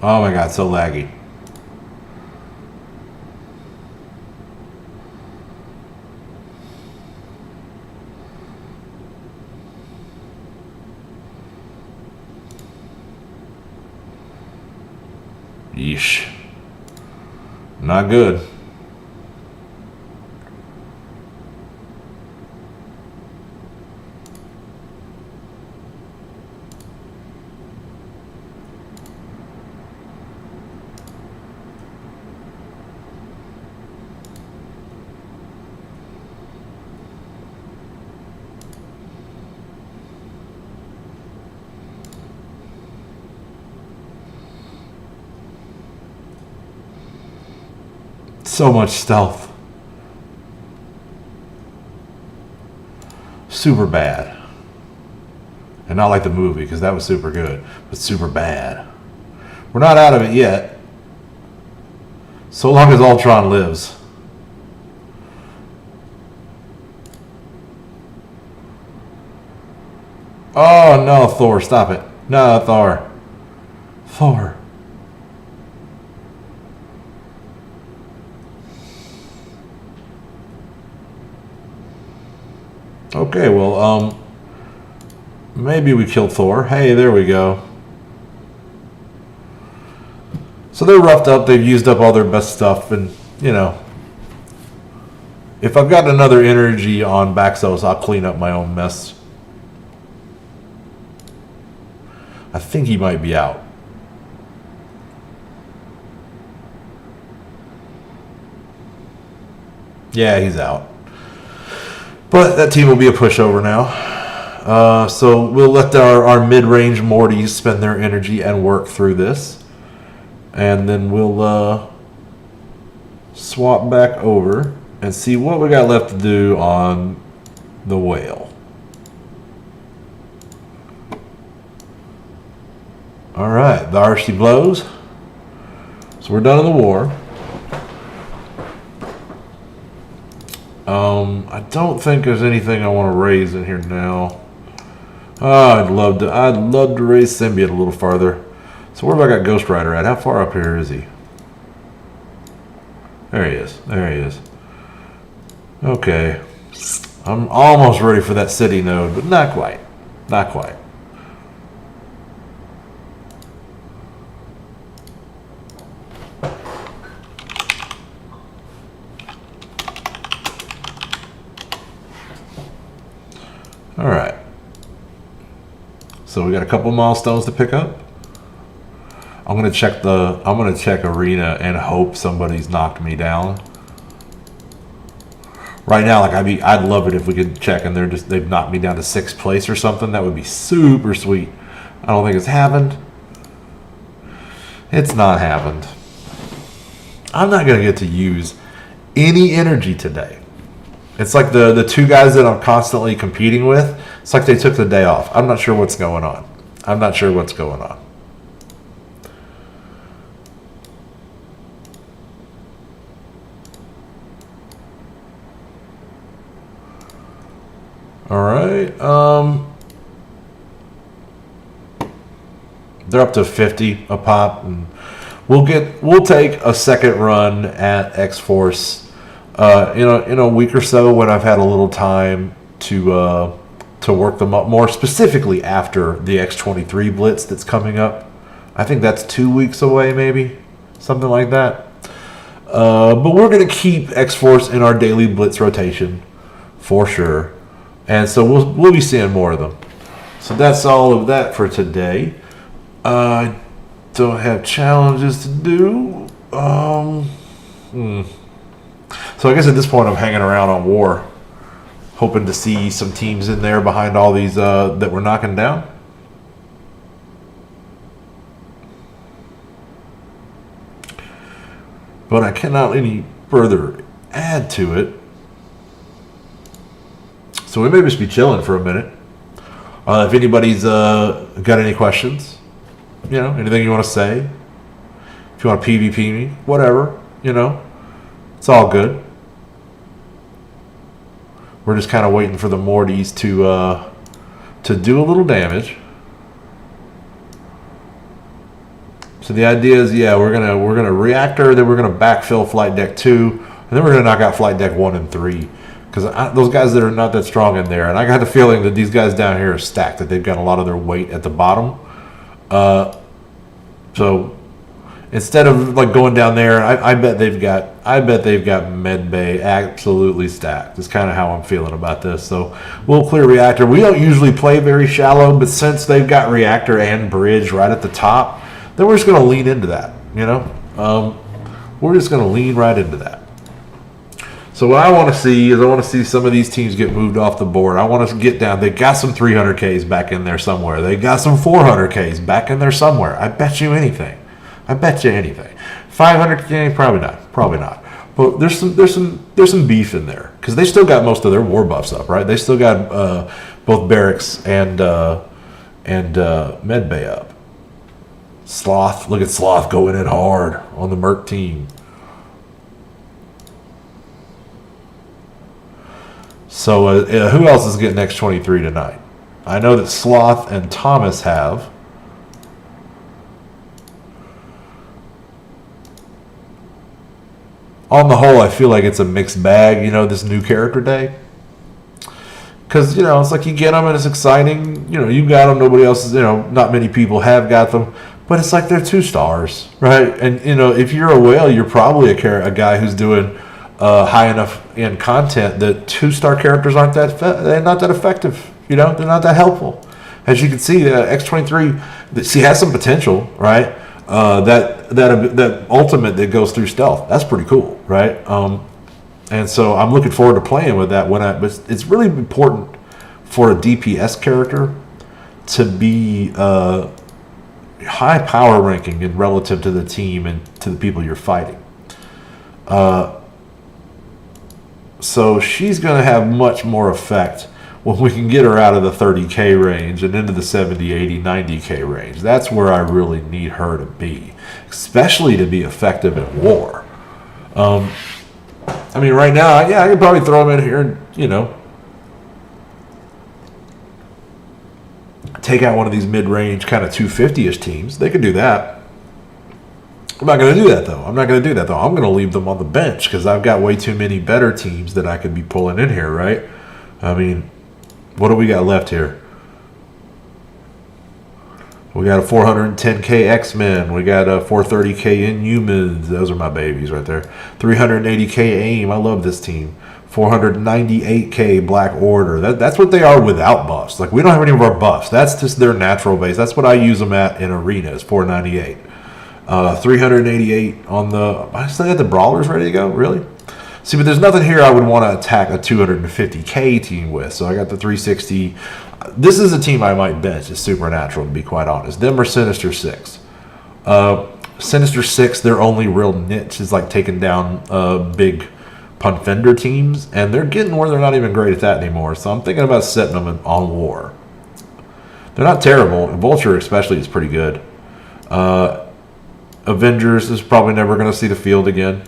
Oh my God, so laggy. Yeesh. Not good. So much stealth. Super bad. And not like the movie, because that was super good, but super bad. We're not out of it yet. So long as Ultron lives. Oh no, Thor, stop it. No, Thor. Thor. Okay, well, maybe we killed Thor. Hey, there we go. So they're roughed up. They've used up all their best stuff, and you know, if I've got another energy on Baxos, I'll clean up my own mess. I think he might be out. Yeah, he's out. But that team will be a pushover now. So we'll let our mid-range Mortys spend their energy and work through this. And then we'll swap back over and see what we got left to do on the whale. Alright, the RC blows. So we're done in the war. I don't think there's anything I want to raise in here now. Oh, I'd love to raise Symbiote a little farther. So where have I got Ghost Rider at? How far up here is he? There he is. There he is. Okay. I'm almost ready for that city node, but not quite. Not quite. All right. So we got a couple milestones to pick up. I'm gonna check arena and hope somebody's knocked me down. Right now, like I'd love it if we could check and they've knocked me down to 6th place or something. That would be super sweet. I don't think it's happened. It's not happened. I'm not gonna get to use any energy today. It's like the two guys that I'm constantly competing with, it's like they took the day off. I'm not sure what's going on. I'm not sure what's going on. All right. they're up to 50 a pop, and we'll take a second run at X-Force in a week or so when I've had a little time to work them up more, specifically after the X-23 Blitz that's coming up. I think that's 2 weeks away, maybe something like that. But we're going to keep X-Force in our daily Blitz rotation for sure, and so we'll be seeing more of them. So that's all of that for today. I don't have challenges to do. So I guess at this point I'm hanging around on War, hoping to see some teams in there behind all these that we're knocking down. But I cannot any further add to it. So we may just be chilling for a minute. If anybody's got any questions, anything you want to say, if you want to PvP me, whatever, it's all good. We're just kind of waiting for the Mortys to do a little damage. So the idea is, we're gonna reactor, then we're gonna backfill flight deck 2, and then we're gonna knock out flight deck 1 and 3. Because those guys that are not that strong in there, and I got the feeling that these guys down here are stacked, that they've got a lot of their weight at the bottom. So instead of like going down there, I bet they've got med bay absolutely stacked. That's kind of how I'm feeling about this. So we'll clear reactor. We don't usually play very shallow, but since they've got reactor and bridge right at the top, then we're just going to lean into that. We're just going to lean right into that. So what I want to see is some of these teams get moved off the board. I want to get down. They got some 300Ks back in there somewhere. They got some 400Ks back in there somewhere. I bet you anything. 500K, probably not. But there's some beef in there because they still got most of their war buffs up, right? They still got both barracks and med bay up. Sloth, look at Sloth going in hard on the Merc team. So who else is getting X-23 tonight? I know that Sloth and Thomas have. On the whole, I feel like it's a mixed bag, this new character day. Because, it's like you get them and it's exciting. You got them, nobody else is, not many people have got them. But it's like they're 2 stars, right? And, if you're a whale, you're probably a guy who's doing high enough in content that 2-star characters they're not that effective. They're not that helpful. As you can see, X-23, she has some potential, right? That ultimate that goes through stealth, that's pretty cool, right? And so I'm looking forward to playing with that. But it's really important for a DPS character to be high power ranking in relative to the team and to the people you're fighting. So she's going to have much more effect when we can get her out of the 30K range and into the 70, 80, 90K range. That's where I really need her to be, especially to be effective at war. Right now, I could probably throw them in here and, take out one of these mid-range kind of 250-ish teams. They could do that. I'm not going to do that, though. I'm going to leave them on the bench because I've got way too many better teams that I could be pulling in here, right? What do we got left here? We got a 410K X-Men. We got a 430K Inhumans. Those are my babies right there. 380K AIM. I love this team. 498K Black Order. That's what they are without buffs. Like, we don't have any of our buffs. That's just their natural base. That's what I use them at in arenas, 498. 388 on the... I still got the Brawlers ready to go? Really? See, but there's nothing here I would want to attack a 250K team with. So I got the 360. This is a team I might bench. It's Supernatural, to be quite honest. Them or Sinister 6. Sinister 6, their only real niche is like taking down big punt vendor teams. And they're getting where they're not even great at that anymore. So I'm thinking about setting them on war. They're not terrible. Vulture especially is pretty good. Avengers is probably never going to see the field again.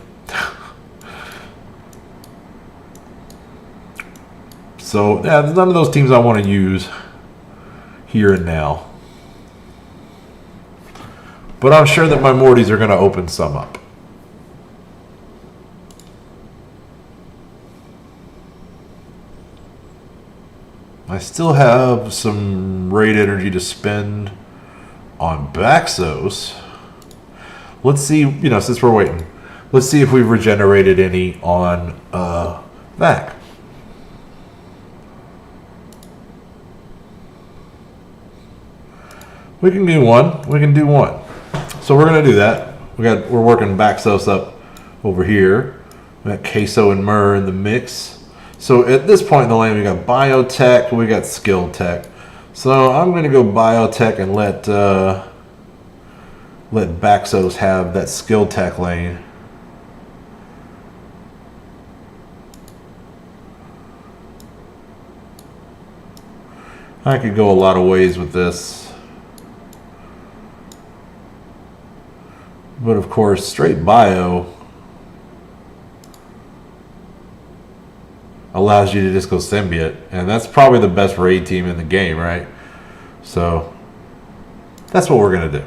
So, there's none of those teams I want to use here and now. But I'm sure that my Mortys are going to open some up. I still have some raid energy to spend on Baxos. Let's see, you know, since we're waiting, let's see if we've regenerated any on Vac. We can do one. We can do one. So we're gonna do that. We're working Baxos up over here. We got Queso and Myrrh in the mix. So at this point in the lane, we got Biotech, we got Skill Tech. So I'm gonna go Biotech and let Baxos have that Skill Tech lane. I could go a lot of ways with this. But of course, straight bio allows you to just go symbiote, and that's probably the best raid team in the game, right? So that's what we're gonna do.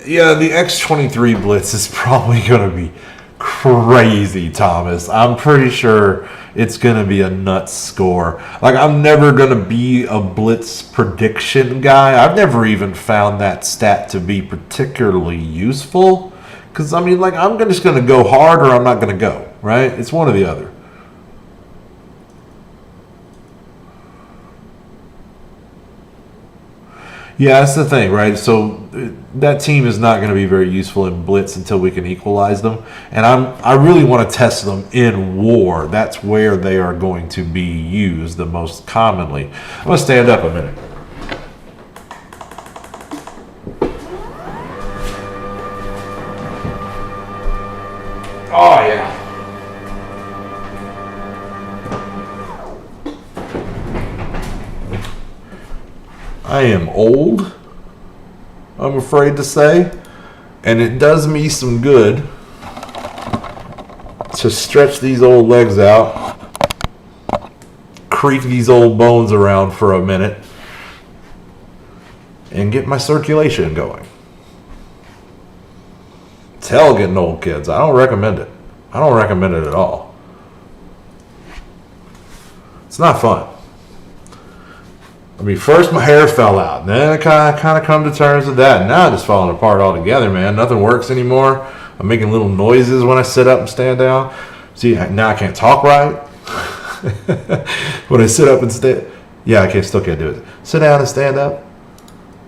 Yeah, the X-23 Blitz is probably gonna be crazy, Thomas. I'm pretty sure it's going to be a nuts score. Like, I'm never going to be a blitz prediction guy. I've never even found that stat to be particularly useful. Because, I mean, like, I'm just going to go hard or I'm not going to go, right? It's one or the other. Yeah, that's the thing, right? So that team is not going to be very useful in blitz until we can equalize them, and I really want to test them in war. That's where they are going to be used the most commonly. I'm going to stand up a minute. Oh yeah. I am old, I'm afraid to say, and it does me some good to stretch these old legs out, creak these old bones around for a minute, and get my circulation going. It's hell getting old, kids. I don't recommend it. I don't recommend it at all. It's not fun. I mean, first my hair fell out, and then I kind of come to terms with that. Now it's just falling apart altogether, man. Nothing works anymore. I'm making little noises when I sit up and stand down. See, now I can't talk right. When I sit up and stand, yeah, still can't do it. Sit down and stand up.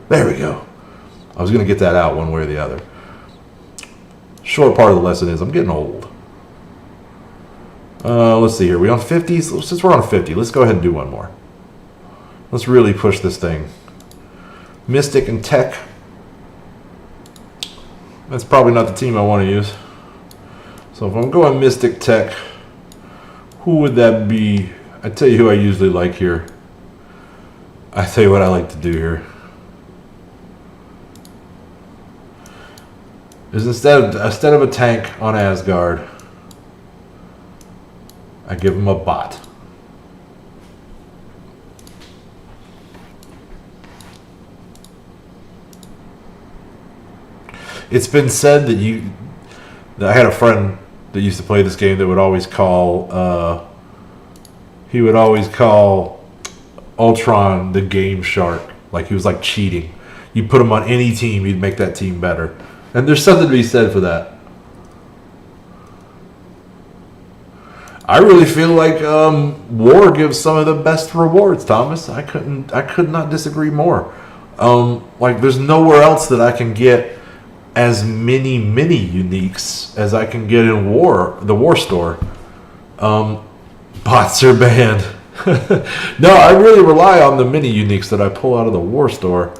There we go. I was going to get that out one way or the other. Short part of the lesson is I'm getting old. Let's see here. We on 50? Since we're on 50, let's go ahead and do one more. Let's really push this thing. Mystic and Tech. That's probably not the team I want to use. So if I'm going Mystic Tech, who would that be? I tell you who I usually like here. I tell you what I like to do here. Is instead of a tank on Asgard, I give him a bot. It's been said that I had a friend that used to play this game that would always call Ultron the game shark. Like he was like cheating. You put him on any team, you'd make that team better. And there's something to be said for that. I really feel like war gives some of the best rewards, Thomas. I could not disagree more. Like there's nowhere else that I can get as many uniques as I can get in the war store. Bots are banned. No, I really rely on the mini uniques that I pull out of the war store.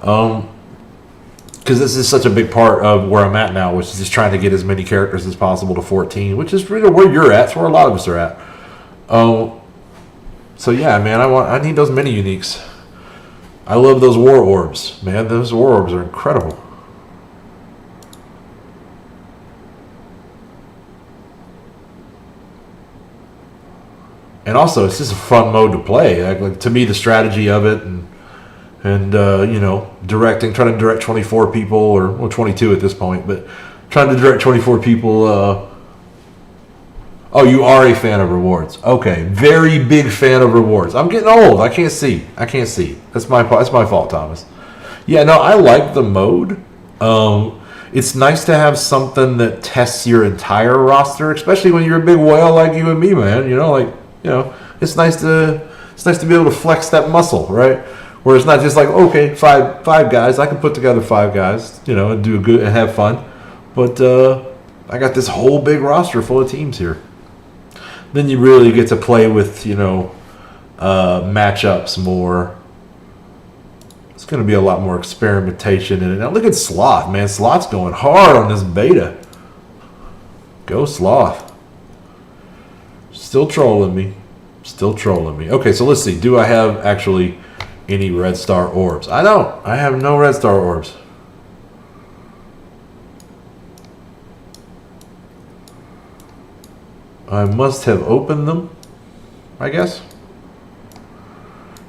Because this is such a big part of where I'm at now, which is just trying to get as many characters as possible to 14, which is really where you're at. It's where a lot of us are at. So yeah, man, I need those mini uniques. I love those war orbs, man. Those war orbs are incredible. And also, it's just a fun mode to play. Like to me, the strategy of it, and you know, trying to direct 24 people, or well, 22 at this point, but trying to direct 24 people. Oh, you are a fan of rewards. Okay, very big fan of rewards. I'm getting old. I can't see. That's my fault, Thomas. Yeah, no, I like the mode. It's nice to have something that tests your entire roster, especially when you're a big whale like you and me, man. You know, it's nice to be able to flex that muscle, right? Where it's not just like, okay, five guys. I can put together 5 guys, you know, and do good and have fun. But I got this whole big roster full of teams here. Then you really get to play with, you know, matchups more. It's going to be a lot more experimentation in it. Now look at Sloth, man. Sloth's going hard on this beta. Go Sloth. Still trolling me. Okay, so let's see. Do I have actually any red star orbs? I don't. I have no red star orbs. I must have opened them, I guess.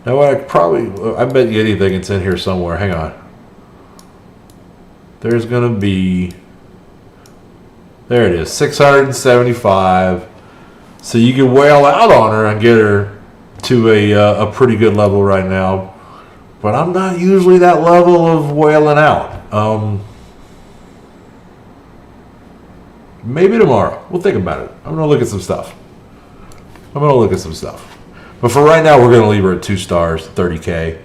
Now I bet you anything it's in here somewhere. Hang on. There's going to be, there it is, 675. So you can wail out on her and get her to a pretty good level right now. But I'm not usually that level of wailing out. Maybe tomorrow. We'll think about it. I'm going to look at some stuff. But for right now, we're going to leave her at 2 stars, 30K.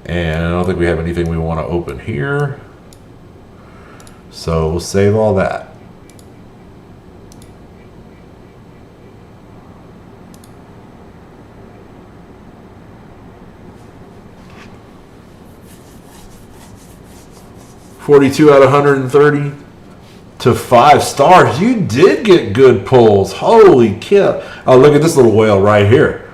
And I don't think we have anything we want to open here. So we'll save all that. $42 out of 130 to 5 stars. You did get good pulls. Holy cow. Oh, look at this little whale right here.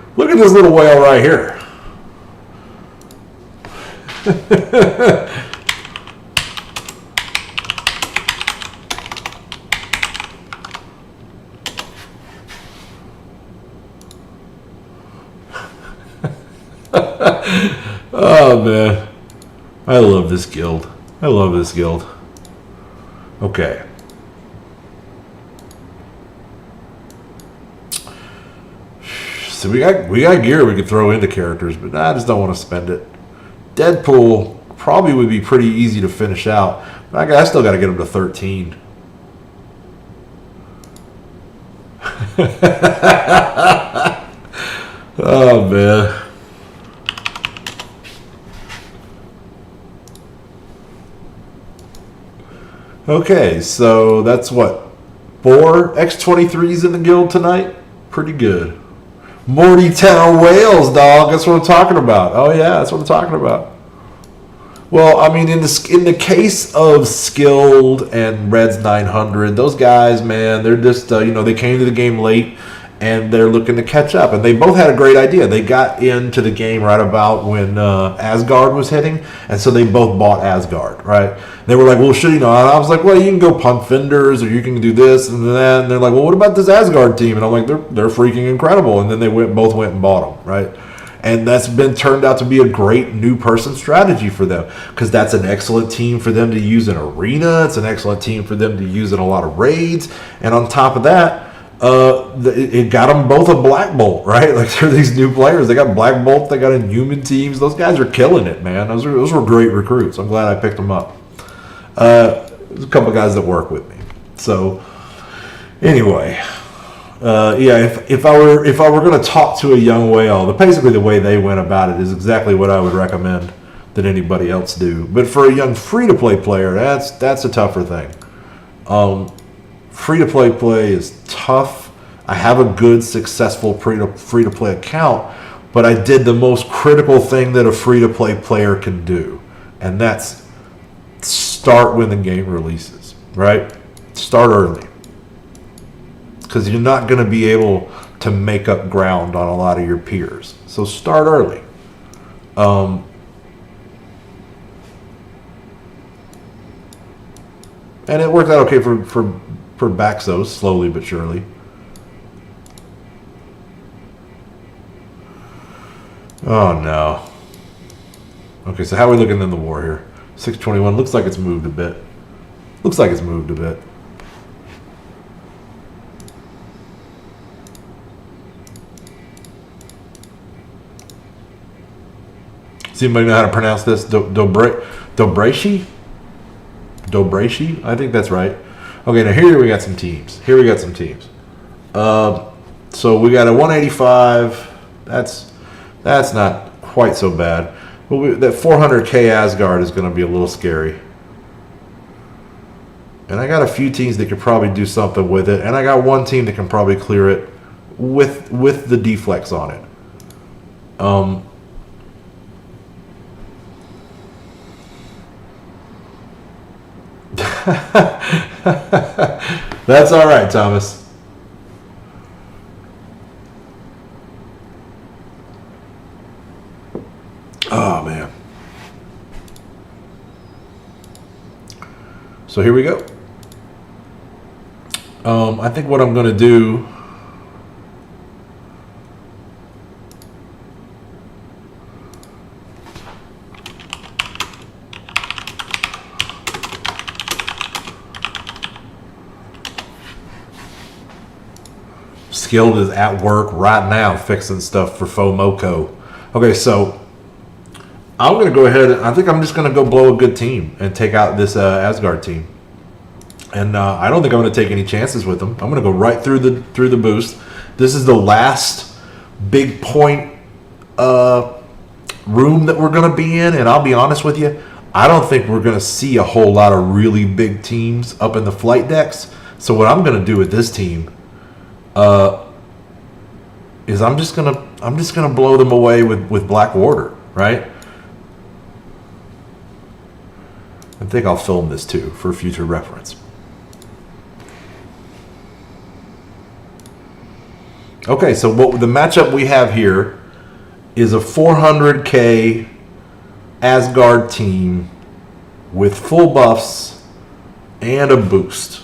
Oh, man. I love this guild. Okay. So we got gear we could throw into characters, but I just don't want to spend it. Deadpool probably would be pretty easy to finish out, but I still got to get him to 13. Oh, man. Okay, so that's what? 4 X23s in the guild tonight? Pretty good. Mortytown Whales, dog. That's what I'm talking about. Oh, yeah, that's what I'm talking about. Well, I mean, in the case of Skilled and Reds 900, those guys, man, they're just, you know, they came to the game late, and they're looking to catch up. And they both had a great idea. They got into the game right about when Asgard was hitting, and so they both bought Asgard, right? They were like, well, should you know? And I was like, well, you can go pump fenders, or you can do this and that. And they're like, well, what about this Asgard team? And I'm like, they're freaking incredible. And then they both went and bought them, right? And that's turned out to be a great new person strategy for them, because that's an excellent team for them to use in arena. It's an excellent team for them to use in a lot of raids. And on top of that, it got them both a Black Bolt, right? Like, they're these new players. They got Black Bolt. They got Inhuman teams. Those guys are killing it, man. Those were great recruits. I'm glad I picked them up. There's a couple guys that work with me. So anyway, yeah, if I were going to talk to a young whale, basically the way they went about it is exactly what I would recommend that anybody else do. But for a young free-to-play player, that's a tougher thing. Free-to-play is tough. I have a good, successful free-to-play account, but I did the most critical thing that a free-to-play player can do, and that's start when the game releases, right? Start early, because you're not going to be able to make up ground on a lot of your peers. So start early. And it worked out okay for Baxos, slowly but surely. Oh no. Okay, so how are we looking in the war here? 621. Looks like it's moved a bit. Looks like it's moved a bit. Does anybody know how to pronounce this? Dobreshi? Dobreshi? I think that's right. Okay, now here we got some teams. So we got a 185. That's not quite so bad. But that 400k Asgard is going to be a little scary. And I got a few teams that could probably do something with it. And I got one team that can probably clear it with the deflex on it. That's all right, Thomas. Oh, man. So here we go. I think what I'm going to do... Skilled is at work right now fixing stuff for FOMOCO. Okay, so I'm going to go ahead. I think I'm just going to go blow a good team and take out this Asgard team. And I don't think I'm going to take any chances with them. I'm going to go right through the boost. This is the last big point room that we're going to be in. And I'll be honest with you, I don't think we're going to see a whole lot of really big teams up in the flight decks. So what I'm going to do with this team is I'm just gonna blow them away with Black Warder, right? I think I'll film this too for future reference. Okay, so what the matchup we have here is a 400k Asgard team with full buffs and a boost.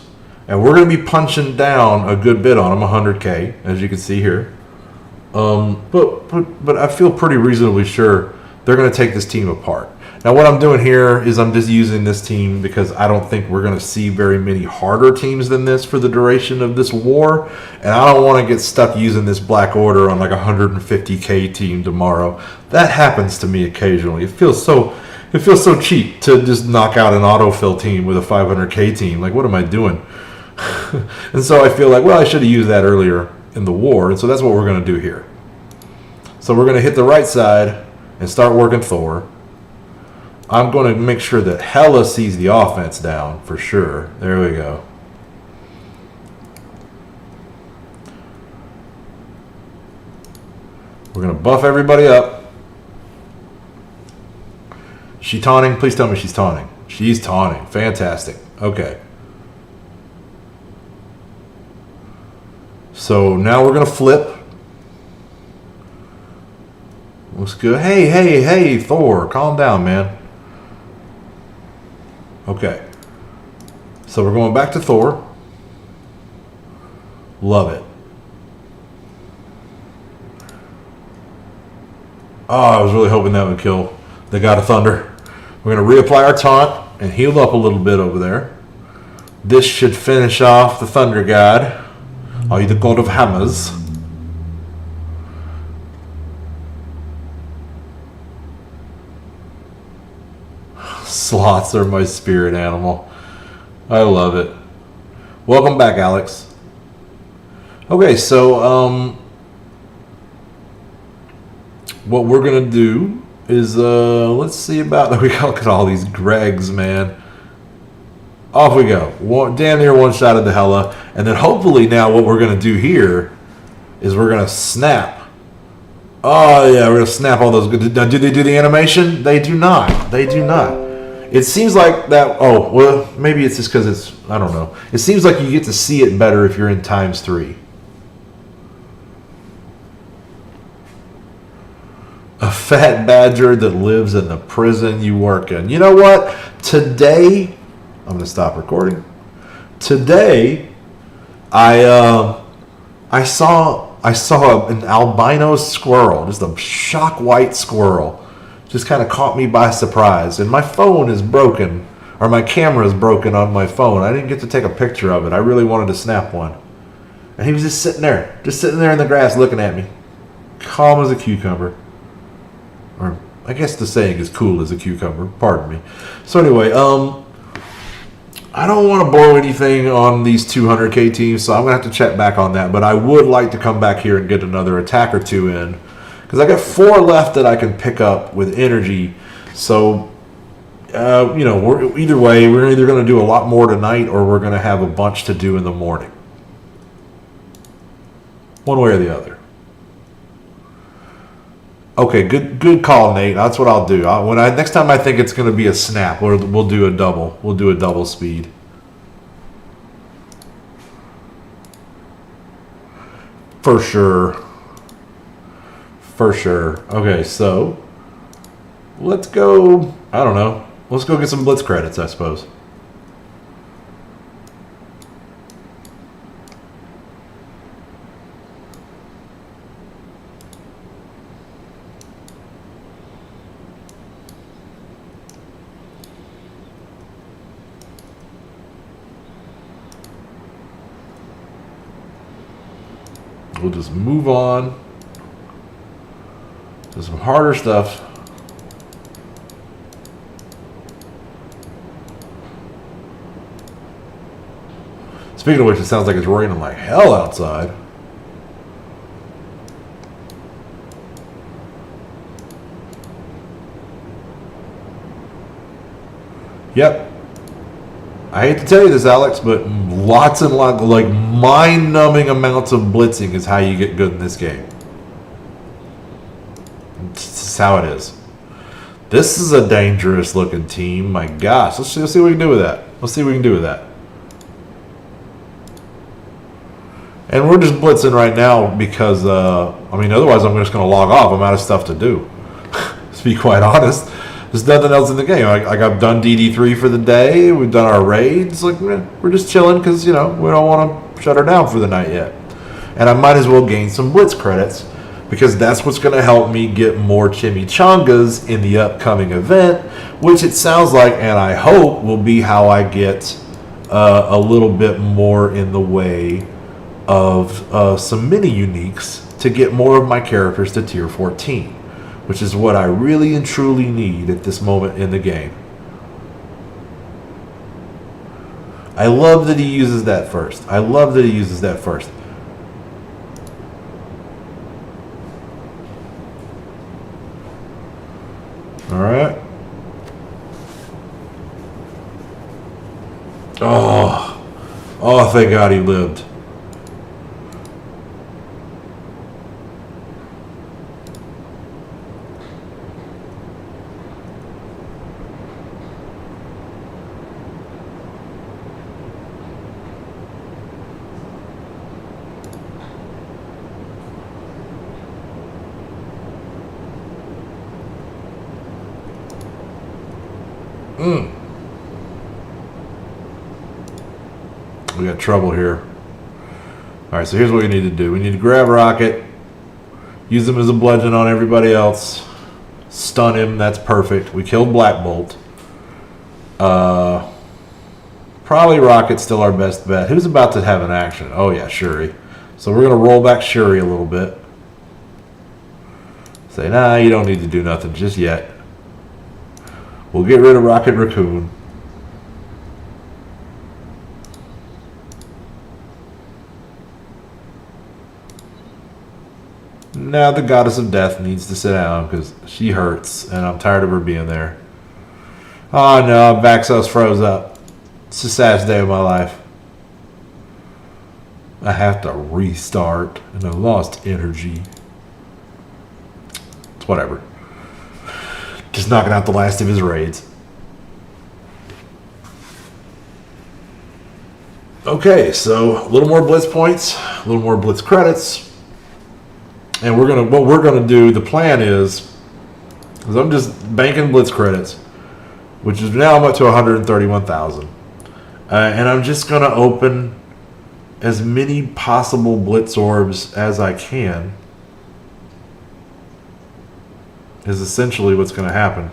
And we're going to be punching down a good bit on them, 100k, as you can see here. But I feel pretty reasonably sure they're going to take this team apart. Now, what I'm doing here is I'm just using this team because I don't think we're going to see very many harder teams than this for the duration of this war. And I don't want to get stuck using this Black Order on like a 150k team tomorrow. That happens to me occasionally. It feels so cheap to just knock out an autofill team with a 500k team. Like, what am I doing? And so I feel like, well, I should have used that earlier in the war. And so that's what we're going to do here. So we're going to hit the right side and start working Thor. I'm going to make sure that Hela sees the offense down for sure. There we go. We're going to buff everybody up. She taunting? Please tell me she's taunting. She's taunting. Fantastic. Okay. So now we're going to flip. Looks good. Hey, Thor, calm down, man. Okay. So we're going back to Thor. Love it. Oh, I was really hoping that would kill the God of Thunder. We're going to reapply our taunt and heal up a little bit over there. This should finish off the Thunder God. Are you the God of Hammers? Sloths are my spirit animal. I love it. Welcome back, Alex. Okay, so what we're gonna do is let's see about we look at all these Gregs, man. Off we go. Damn near one shot at the Hela. And then hopefully now what we're going to do here is we're going to snap. Oh, yeah, we're going to snap all those. Now, do they do the animation? They do not. They do not. It seems like that. Oh, well, maybe it's just because it's, I don't know. It seems like you get to see it better if you're in ×3. A fat badger that lives in the prison you work in. You know what? Today... I'm going to stop recording. Today, I saw I saw an albino squirrel, just a shock white squirrel. Just kind of caught me by surprise. And my phone is broken, or my camera is broken on my phone. I didn't get to take a picture of it. I really wanted to snap one. And he was just sitting there in the grass looking at me. Calm as a cucumber. Or I guess the saying is cool as a cucumber. Pardon me. So anyway, I don't want to borrow anything on these 200k teams, so I'm going to have to check back on that. But I would like to come back here and get another attack or two in. Because I got 4 left that I can pick up with energy. So, you know, either way, we're either going to do a lot more tonight or we're going to have a bunch to do in the morning. One way or the other. Okay, good call, Nate. That's what I'll do. Next time I think it's going to be a snap, we'll do a double. We'll do a double speed. For sure. For sure. Okay, so let's go. I don't know. Let's go get some blitz credits, I suppose. We'll just move on to some harder stuff. Speaking of which, it sounds like it's raining like hell outside. Yep. I hate to tell you this, Alex, but lots and lots, like mind-numbing amounts of blitzing is how you get good in this game. This is how it is. This is a dangerous-looking team. My gosh, let's see what we can do with that. Let's see what we can do with that. And we're just blitzing right now because, I mean, otherwise I'm just going to log off. I'm out of stuff to do. To be quite honest. There's nothing else in the game. Like I've done DD3 for the day. We've done our raids. Like we're just chilling because, you know, we don't want to shut her down for the night yet. And I might as well gain some blitz credits because that's what's going to help me get more chimichangas in the upcoming event, which it sounds like, and I hope, will be how I get a little bit more in the way of some mini uniques to get more of my characters to tier 14. Which is what I really and truly need at this moment in the game. I love that he uses that first. I love that he uses that first. All right. Oh, thank God he lived. We got trouble here. All right, so here's what we need to do. We need to grab Rocket, use him as a bludgeon on everybody else, stun him. That's perfect. We killed Black Bolt. Probably Rocket's still our best bet. Who's about to have an action? Oh, yeah, Shuri. So we're going to roll back Shuri a little bit. Say, nah, you don't need to do nothing just yet. We'll get rid of Rocket Raccoon. Now the Goddess of Death needs to sit down because she hurts and I'm tired of her being there. Oh no, Vaxos froze up. It's the saddest day of my life. I have to restart and I lost energy. It's whatever. Just knocking out the last of his raids. Okay, so a little more blitz points, a little more blitz credits. And what we're gonna do, the plan is I'm just banking blitz credits, which is now I'm up to 131,000. And I'm just gonna open as many possible blitz orbs as I can is essentially what's going to happen.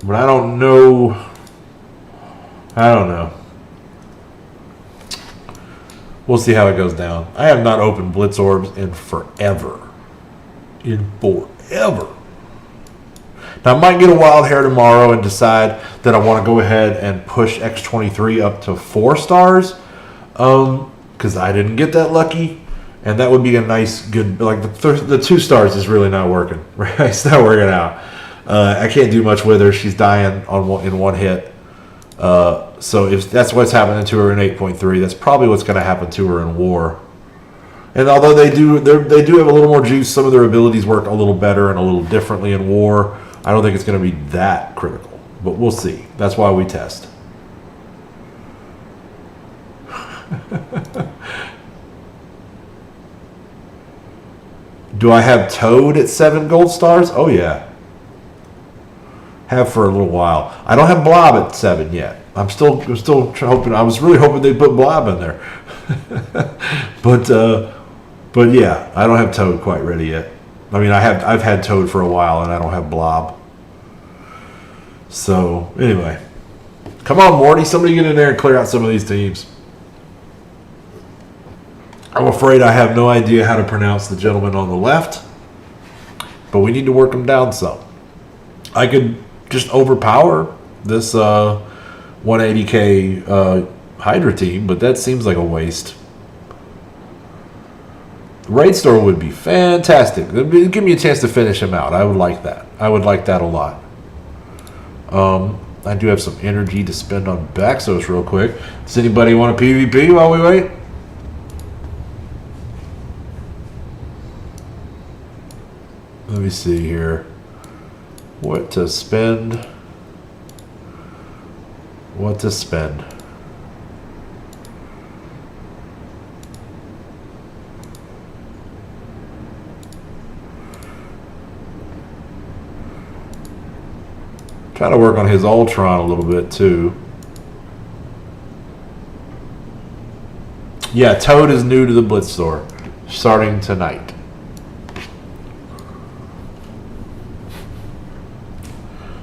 But I don't know. I don't know. We'll see how it goes down. I have not opened blitz orbs in forever. Now, I might get a wild hair tomorrow and decide that I want to go ahead and push X23 up to 4 stars. Because I didn't get that lucky. And that would be a nice, good, like the 2 stars is really not working. Right? It's not working out. I can't do much with her. She's dying in one hit. So if that's what's happening to her in 8.3, that's probably what's going to happen to her in War. And although they do have a little more juice, some of their abilities work a little better and a little differently in War. I don't think it's going to be that critical, but we'll see. That's why we test. Do I have Toad at 7 gold stars? Oh yeah. Have for a little while. I don't have Blob at 7 yet. I'm still hoping. I was really hoping they'd put Blob in there. But yeah, I don't have Toad quite ready yet. I mean, I've had Toad for a while, and I don't have Blob. So anyway, come on, Morty, somebody get in there and clear out some of these teams. I'm afraid I have no idea how to pronounce the gentleman on the left, but we need to work him down some. I could just overpower this 180k Hydra team, but that seems like a waste. Raid Store would be fantastic. It'd give me a chance to finish him out. I would like that. I would like that a lot. I do have some energy to spend on Baxos real quick. Does anybody want a PvP while we wait? Let me see here. What to spend? What to spend? Trying to work on his Ultron a little bit too. Yeah, Toad is new to the Blitz store, starting tonight.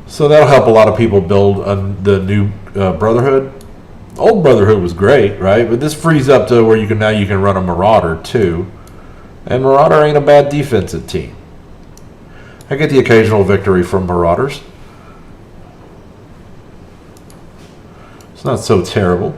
So that'll help a lot of people build the new Brotherhood. Old Brotherhood was great, right? But this frees up to where you can run a Marauder too, and Marauder ain't a bad defensive team. I get the occasional victory from Marauders. It's not so terrible.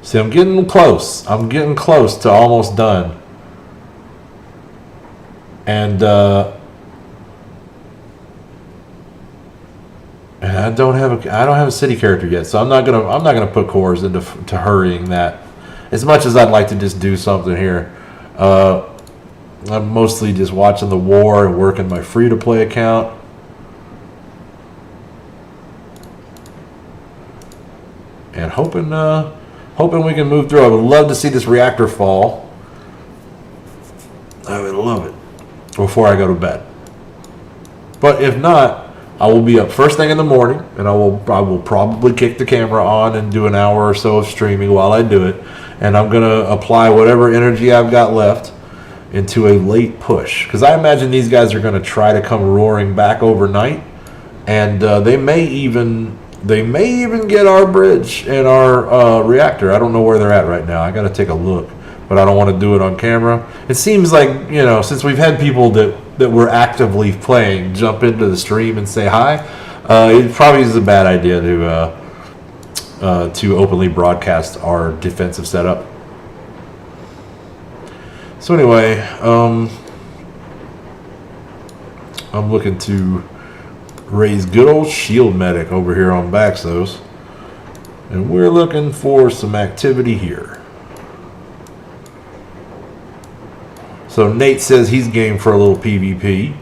See, I'm getting close. I'm getting close to almost done. And I don't have a city character yet, so I'm not gonna put cores into hurrying that. As much as I'd like to just do something here. I'm mostly just watching the war and working my free-to-play account. And hoping we can move through. I would love to see this reactor fall. I would love it before I go to bed. But if not, I will be up first thing in the morning, and I will probably kick the camera on and do an hour or so of streaming while I do it. And I'm going to apply whatever energy I've got left into a late push. Because I imagine these guys are going to try to come roaring back overnight. And they may even get our bridge and our reactor. I don't know where they're at right now. I got to take a look. But I don't want to do it on camera. It seems like, since we've had people that were actively playing jump into the stream and say hi, it probably is a bad idea to openly broadcast our defensive setup. So anyway, I'm looking to raise good old shield medic over here on Baxos, and we're looking for some activity here. So Nate says he's game for a little PvP.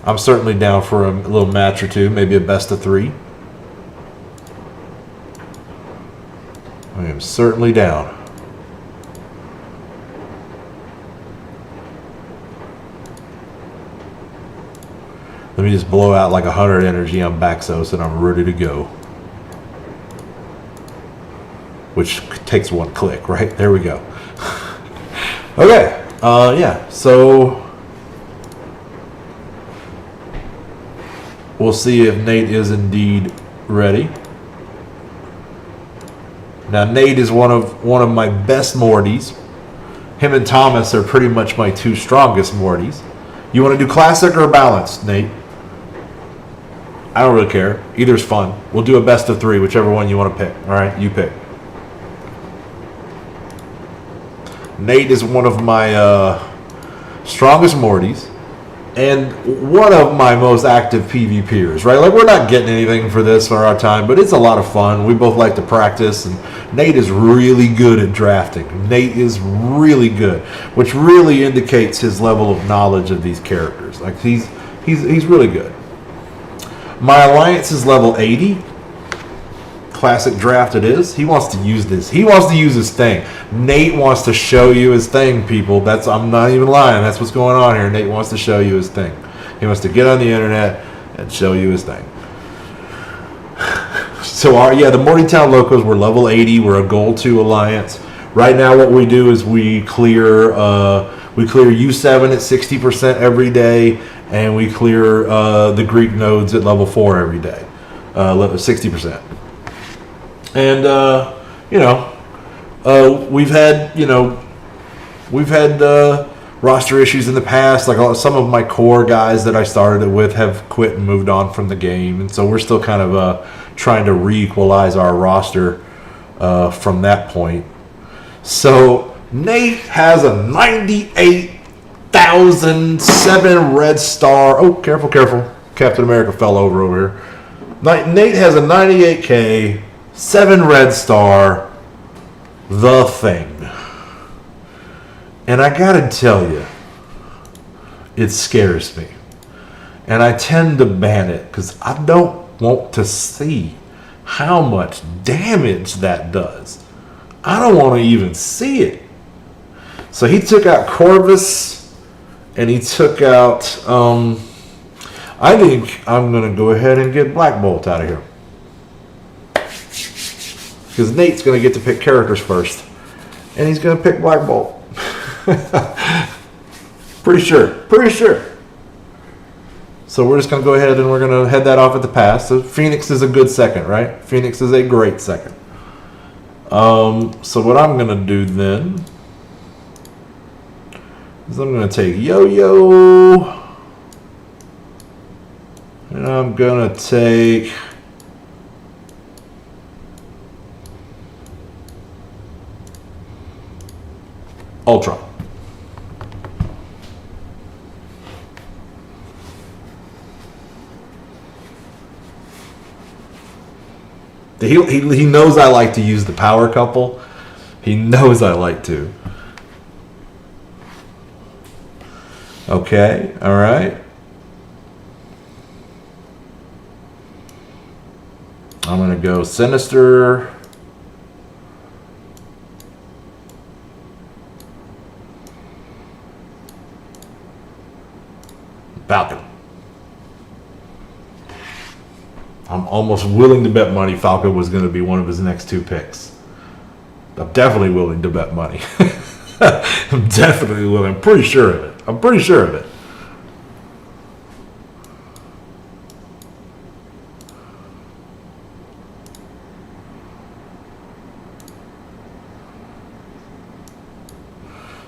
I'm certainly down for a little match or two, maybe a best of 3. I am certainly down. Let me just blow out like 100 energy on Baxos and I'm ready to go. Which takes one click, right? There we go. Okay, yeah, so we'll see if Nate is indeed ready. Now Nate is one of my best Mortys. Him and Thomas are pretty much my two strongest Mortys. You want to do classic or balanced, Nate? I don't really care. Either's fun. We'll do a best of 3, whichever one you want to pick. All right, you pick. Nate is one of my strongest Mortys and one of my most active PvPers, right? Like, we're not getting anything for this for our time, but it's a lot of fun. We both like to practice, and Nate is really good at drafting. Nate is really good, which really indicates his level of knowledge of these characters. Like, he's really good. My alliance is level 80. Classic draft it is. He wants to use this. He wants to use his thing. Nate wants to show you his thing, people. I'm not even lying. That's what's going on here. Nate wants to show you his thing. He wants to get on the internet and show you his thing. So the Mortytown Locos, we're level 80. We're a goal 2 alliance. Right now what we do is we clear U7 at 60% every day, and we clear the Greek nodes at level 4 every day. 60%. And we've had roster issues in the past. Like, some of my core guys that I started it with have quit and moved on from the game, and so we're still kind of trying to re-equalize our roster from that point. So Nate has a 98,007 red star. Oh, careful! Captain America fell over here. Nate has a 98K. 7 red star, the thing. And I gotta tell you, it scares me. And I tend to ban it because I don't want to see how much damage that does. I don't want to even see it. So he took out Corvus, and he took out, I think I'm going to go ahead and get Black Bolt out of here. Because Nate's going to get to pick characters first. And he's going to pick Black Bolt. Pretty sure. So we're just going to go ahead and we're going to head that off at the pass. So Phoenix is a good second, right? Phoenix is a great second. So what I'm going to do then is I'm going to take Yo-Yo. And I'm going to take... Ultra. He knows I like to use the power couple. He knows I like to. Okay, all right. I'm going to go Sinister. Falcon. I'm almost willing to bet money Falcon was going to be one of his next 2 picks. I'm definitely willing to bet money. I'm definitely willing. I'm pretty sure of it.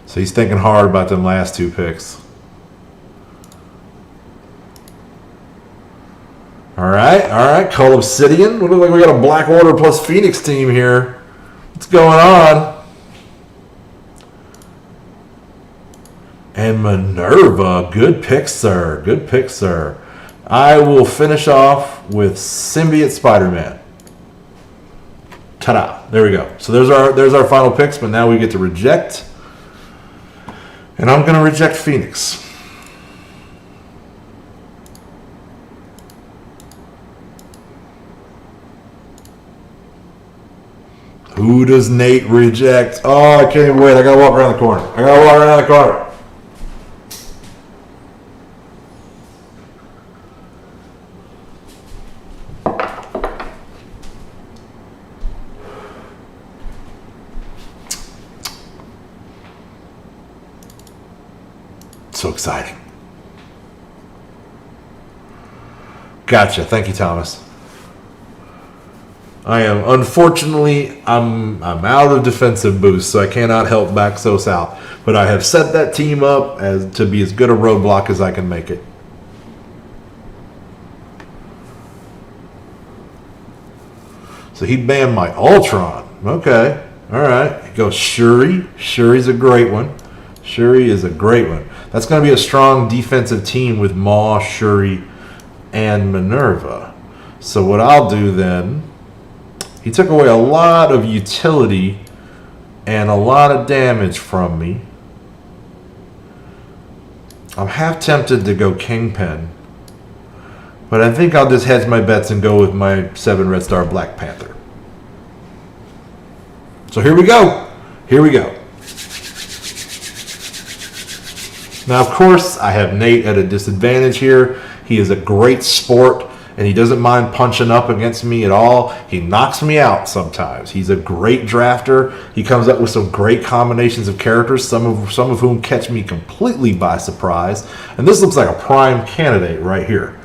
So he's thinking hard about them last 2 picks. All right. Call Obsidian. We look like we got a Black Order plus Phoenix team here. What's going on? And Minerva. Good pick, sir. I will finish off with Symbiote Spider-Man. Ta-da. There we go. So there's our final picks, but now we get to reject. And I'm going to reject Phoenix. Who does Nate reject? Oh, I can't even wait. I gotta walk around the corner. so exciting. Gotcha. Thank you, Thomas. I am, unfortunately, I'm out of defensive boost, so I cannot help Baxos out. But I have set that team up as to be as good a roadblock as I can make it. So he banned my Ultron. Okay. All right. He goes Shuri. Shuri's a great one. Shuri is a great one. That's going to be a strong defensive team with Maw, Shuri, and Minerva. So what I'll do then, he took away a lot of utility and a lot of damage from me. I'm half tempted to go Kingpin, but I think I'll just hedge my bets and go with my 7 Red Star Black Panther. So here we go. Here we go. Now, of course, I have Nate at a disadvantage here. He is a great sport, and he doesn't mind punching up against me at all. He knocks me out sometimes. He's a great drafter. He comes up with some great combinations of characters, some of whom catch me completely by surprise. And this looks like a prime candidate right here.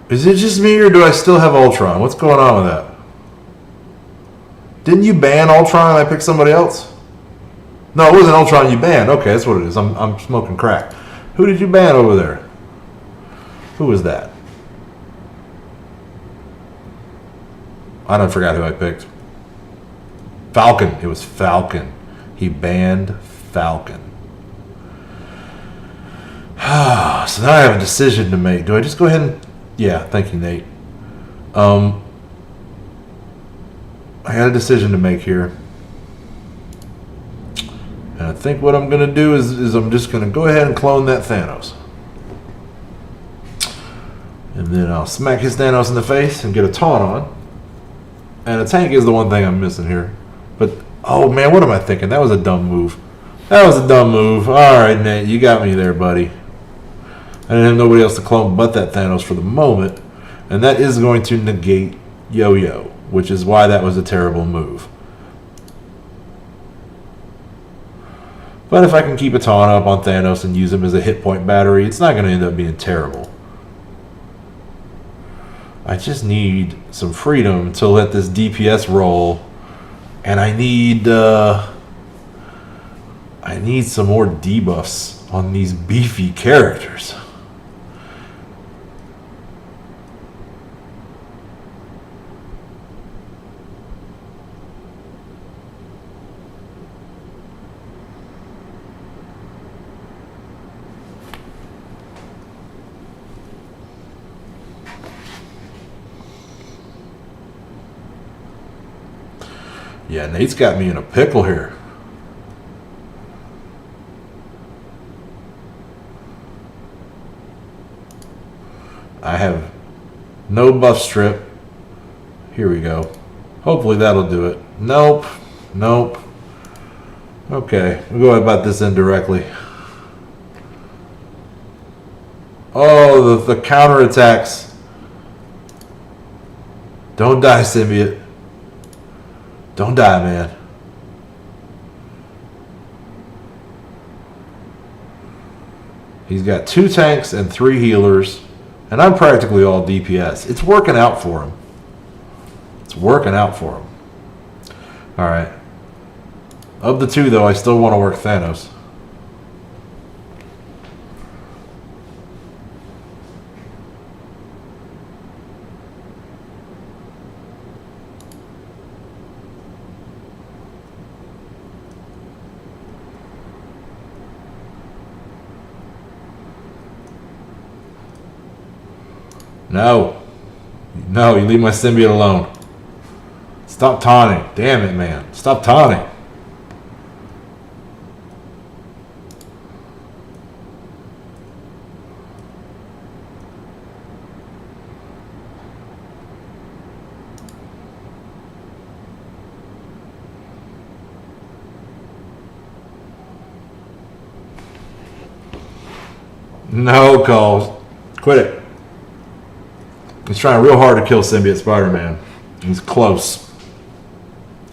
Is it just me, or do I still have Ultron? What's going on with that? Didn't you ban Ultron and I picked somebody else? No, it wasn't Ultron you banned. Okay, that's what it is. I'm smoking crack. Who did you ban over there? Who was that? I don't forgot who I picked. Falcon. It was Falcon. He banned Falcon. So now I have a decision to make. Do I just go ahead and... Yeah, thank you, Nate. I got a decision to make here. And I think what I'm going to do is I'm just going to go ahead and clone that Thanos. And then I'll smack his Thanos in the face and get a taunt on. And a tank is the one thing I'm missing here. But, oh man, what am I thinking? That was a dumb move. That was a dumb move. Alright, Nate, you got me there, buddy. I didn't have nobody else to clone but that Thanos for the moment. And that is going to negate Yo-Yo, which is why that was a terrible move. But if I can keep a taunt up on Thanos and use him as a hit point battery, it's not going to end up being terrible. I just need some freedom to let this DPS roll, and I need some more debuffs on these beefy characters. Yeah, Nate's got me in a pickle here. I have no buff strip. Here we go. Hopefully that'll do it. Nope. Nope. Okay, we'll go about this indirectly. Oh, the counterattacks. Don't die, symbiote. Don't die, man. He's got 2 tanks and 3 healers, and I'm practically all DPS. It's working out for him. It's working out for him. All right. Of the 2, though, I still want to work Thanos. No. No, you leave my symbiote alone. Stop taunting. Damn it, man. Stop taunting. No, Cole. Quit it. He's trying real hard to kill Symbiote Spider-Man. He's close.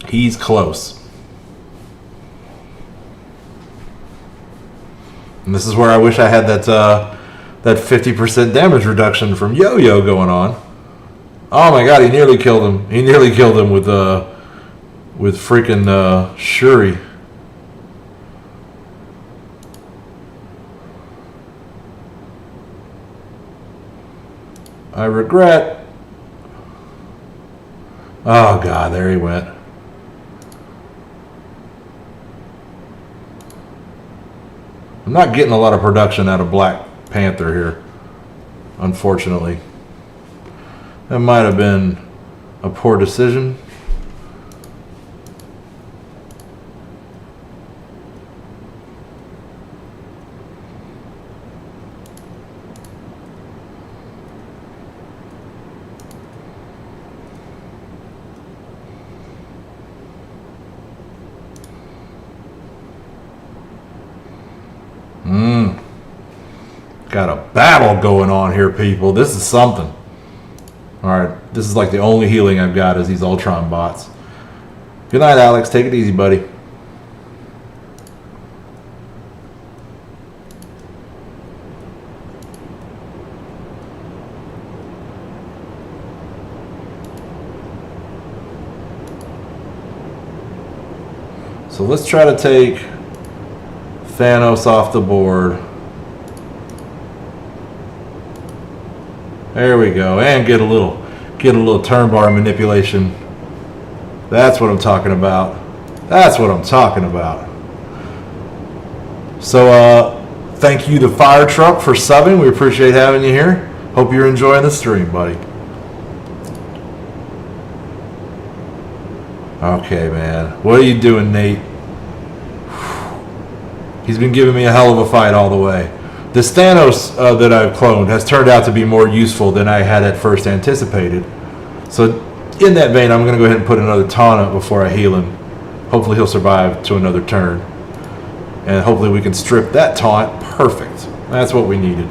He's close. And this is where I wish I had that that 50% damage reduction from Yo-Yo going on. Oh my God, he nearly killed him. He nearly killed him with freaking Shuri. I regret. Oh God, there he went. I'm not getting a lot of production out of Black Panther here, unfortunately. That might have been a poor decision. Got a battle going on here, people. This is something. Alright, this is like the only healing I've got is these Ultron bots. Good night, Alex. Take it easy, buddy. So let's try to take Thanos off the board. There we go, and get a little turn bar manipulation. That's what I'm talking about. That's what I'm talking about. So, thank you to Fire Truck for subbing. We appreciate having you here. Hope you're enjoying the stream, buddy. Okay, man. What are you doing, Nate? He's been giving me a hell of a fight all the way. This Thanos that I've cloned has turned out to be more useful than I had at first anticipated. So in that vein, I'm going to go ahead and put another taunt up before I heal him. Hopefully he'll survive to another turn. And hopefully we can strip that taunt. Perfect. That's what we needed.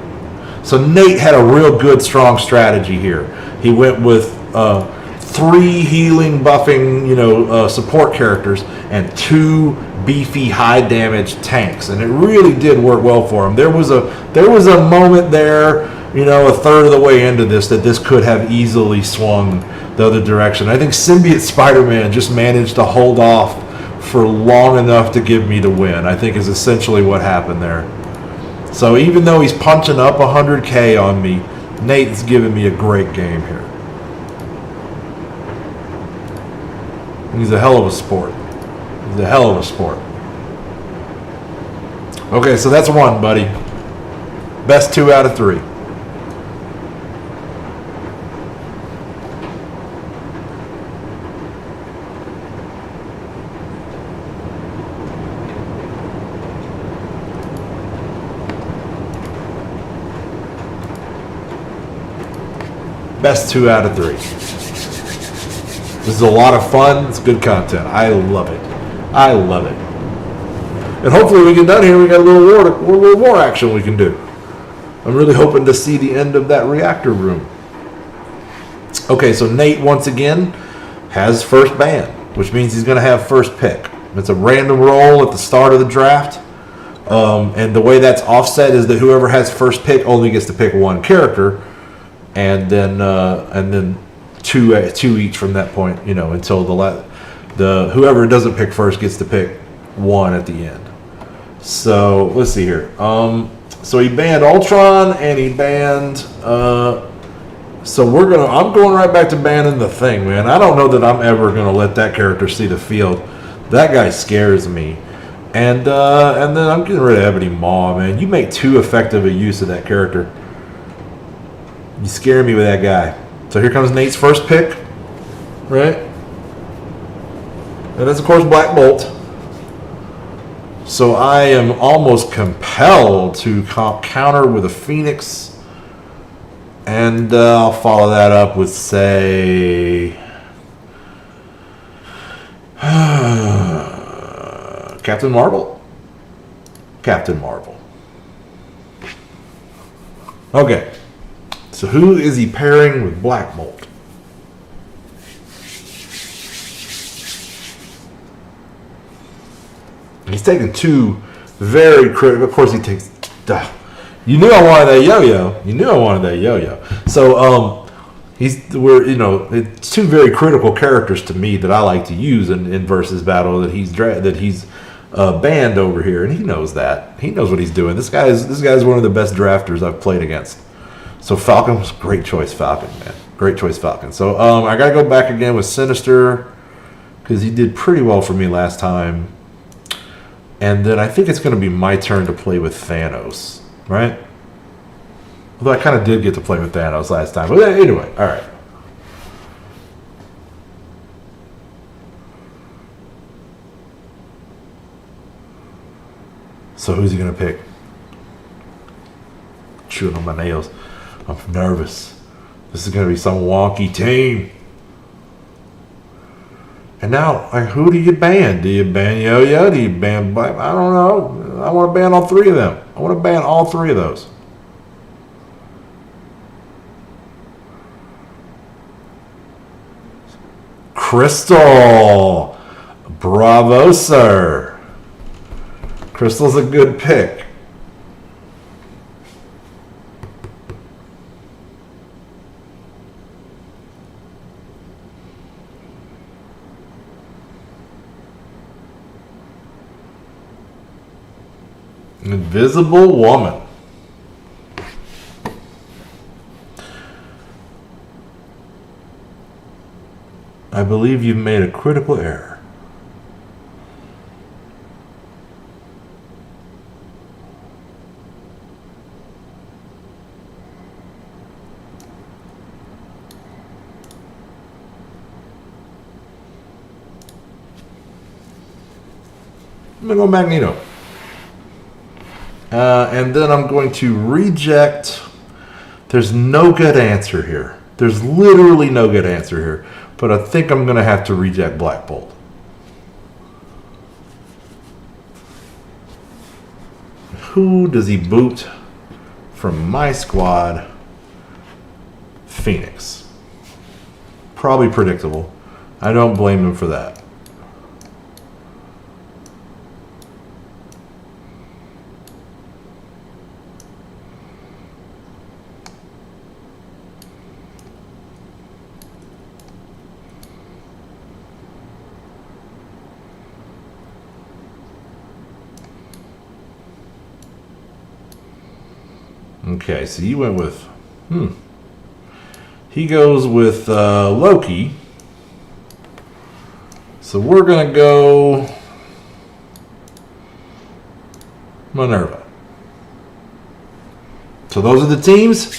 So Nate had a real good, strong strategy here. He went with 3 healing, buffing, support characters and 2 beefy, high damage tanks, and it really did work well for him. There was a moment there, a third of the way into this, that this could have easily swung the other direction. I think Symbiote Spider-Man just managed to hold off for long enough to give me the win, I think is essentially what happened there. So even though he's punching up 100K on me, Nate's giving me a great game here. He's a hell of a sport. He's a hell of a sport. Okay, so that's 1, buddy. Best 2 out of 3. Best 2 out of 3. This is a lot of fun. It's good content. I love it. I love it. And hopefully we get done here. We got a little war action we can do. I'm really hoping to see the end of that reactor room. Okay, so Nate once again has first ban, which means he's going to have first pick. It's a random roll at the start of the draft. And the way that's offset is that whoever has first pick only gets to pick 1 character, and then two each from that point, until the whoever doesn't pick first gets to pick 1 at the end. So let's see here. So he banned Ultron and he banned. So I'm going right back to banning the Thing, man. I don't know that I'm ever gonna let that character see the field. That guy scares me. And then I'm getting rid of Ebony Maw, man. You make too effective a use of that character. You scare me with that guy. So here comes Nate's first pick, right? And that's, of course, Black Bolt. So I am almost compelled to counter with a Phoenix. And I'll follow that up with, say, Captain Marvel. Captain Marvel. Okay. So who is he pairing with Black Bolt? He's taking two very critical. Of course, he takes. You knew I wanted that yo-yo. You knew I wanted that yo-yo. So it's two very critical characters to me that I like to use in versus battle that he's banned over here, and he knows that. He knows what he's doing. This guy's one of the best drafters I've played against. So Falcon was a great choice, Falcon, man. Great choice, Falcon. So I gotta go back again with Sinister because he did pretty well for me last time. And then I think it's going to be my turn to play with Thanos, right? Although I kind of did get to play with Thanos last time. But anyway, all right. So who's he going to pick? Chewing on my nails. I'm nervous. This is going to be some wonky team. And now, who do you ban? Do you ban Yo-Yo? Do you ban Black? I don't know. I want to ban all three of them. I want to ban all three of those. Crystal. Bravo, sir. Crystal's a good pick. Invisible Woman. I believe you've made a critical error. I'm going to go Magneto. And then I'm going to reject. There's no good answer here. There's literally no good answer here. But I think I'm going to have to reject Black Bolt. Who does he boot from my squad? Phoenix. Probably predictable. I don't blame him for that. Okay, so you went with, he goes with Loki. So we're going to go Minerva. So those are the teams.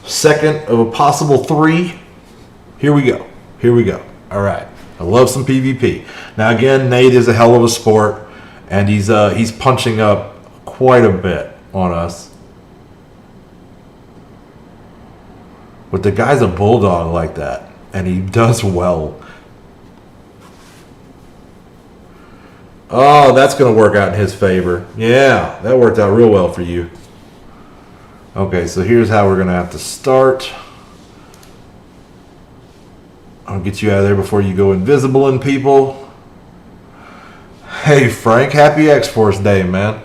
Second of a possible three. Here we go. Here we go. All right. I love some PvP. Now again, Nate is a hell of a sport, and he's punching up quite a bit on us. But the guy's a bulldog like that, and he does well. Oh, that's going to work out in his favor. Yeah, that worked out real well for you. Okay, so here's how we're going to have to start. I'll get you out of there before you go invisible in people. Hey, Frank, happy X-Force Day, man.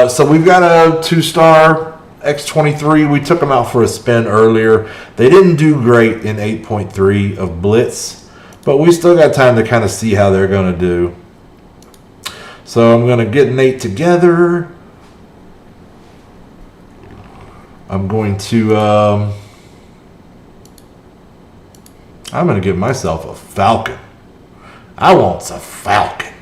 So we've got a 2-star X-23. We took them out for a spin earlier. They didn't do great in 8.3 of Blitz, but we still got time to kind of see how they're going to do. So I'm going to get Nate together. I'm going to I'm going to give myself a Falcon. I want a Falcon.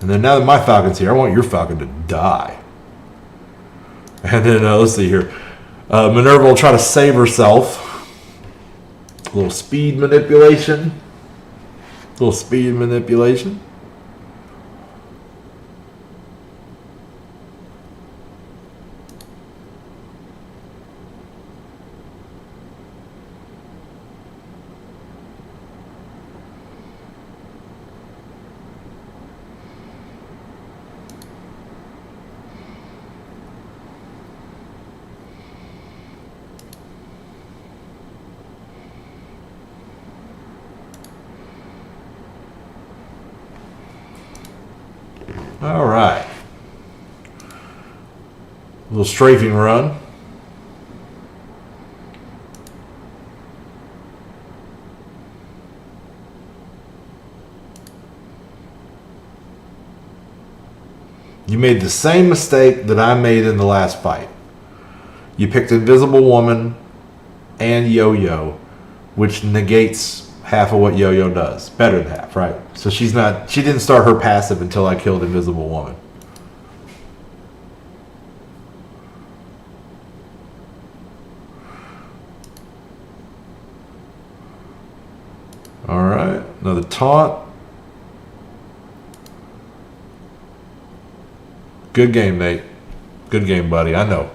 And then now that my Falcon's here, I want your Falcon to die. And then let's see here. Minerva will try to save herself. A little speed manipulation. A little speed manipulation. All right. A little strafing run. You made the same mistake that I made in the last fight. You picked Invisible Woman and Yo-Yo, which negates half of what Yo-Yo does. Better than half, right? So she didn't start her passive until I killed Invisible Woman. All right, another taunt. Good game, Nate. Good game, buddy. I know.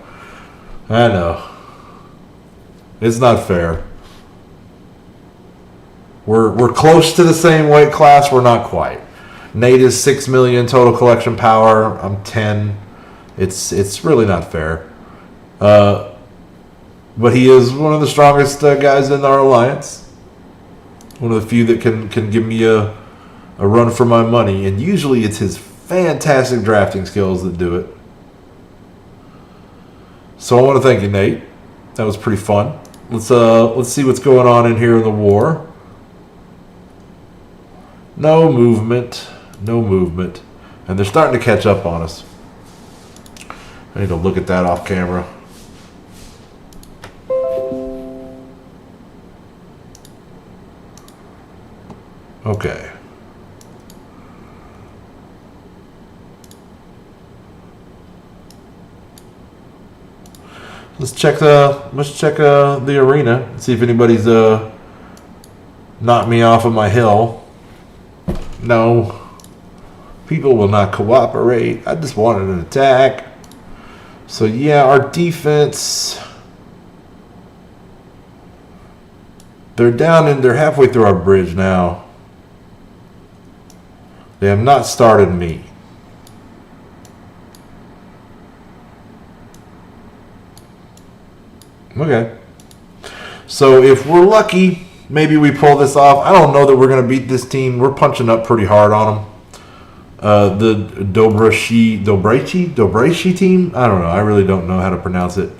It's not fair. We're close to the same weight class. We're not quite. Nate is 6 million total collection power. I'm 10. It's really not fair. But he is one of the strongest guys in our alliance. One of the few that can give me a run for my money. And usually it's his fantastic drafting skills that do it. So I want to thank you, Nate. That was pretty fun. Let's see what's going on in here in the war. No movement. No movement. And they're starting to catch up on us. I need to look at that off camera. Okay. Let's check the arena. See if anybody's knocked me off of my hill. No. People will not cooperate. I just wanted an attack. So yeah, our defense. They're halfway through our bridge now. They have not started me. Okay. So if we're lucky, maybe we pull this off. I don't know that we're going to beat this team. We're punching up pretty hard on them. The Dobrechi team? I don't know. I really don't know how to pronounce it.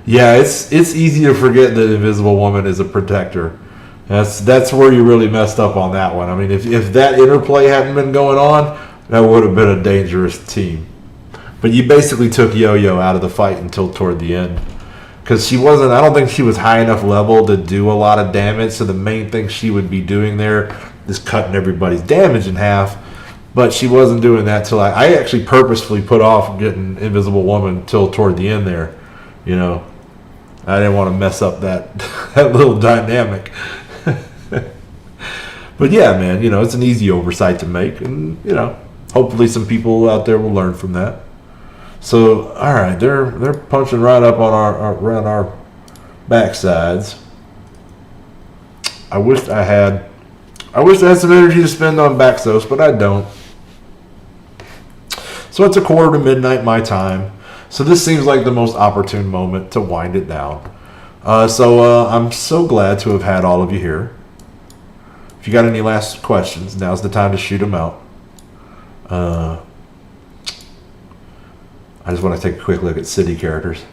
Yeah, it's easy to forget that Invisible Woman is a protector. That's where you really messed up on that one. I mean, if that interplay hadn't been going on, that would have been a dangerous team. But you basically took Yo-Yo out of the fight until toward the end. Because I don't think she was high enough level to do a lot of damage. So the main thing she would be doing there is cutting everybody's damage in half. But she wasn't doing that till I actually purposefully put off getting Invisible Woman till toward the end there. You know, I didn't want to mess up that little dynamic. But yeah, man, you know, it's an easy oversight to make, and you know, hopefully some people out there will learn from that. So, all right, they're punching right up on around our backsides. I wish I had some energy to spend on Baxos, but I don't. So it's 1:45 my time. So this seems like the most opportune moment to wind it down. So I'm so glad to have had all of you here. If you got any last questions, now's the time to shoot them out. I just want to take a quick look at city characters.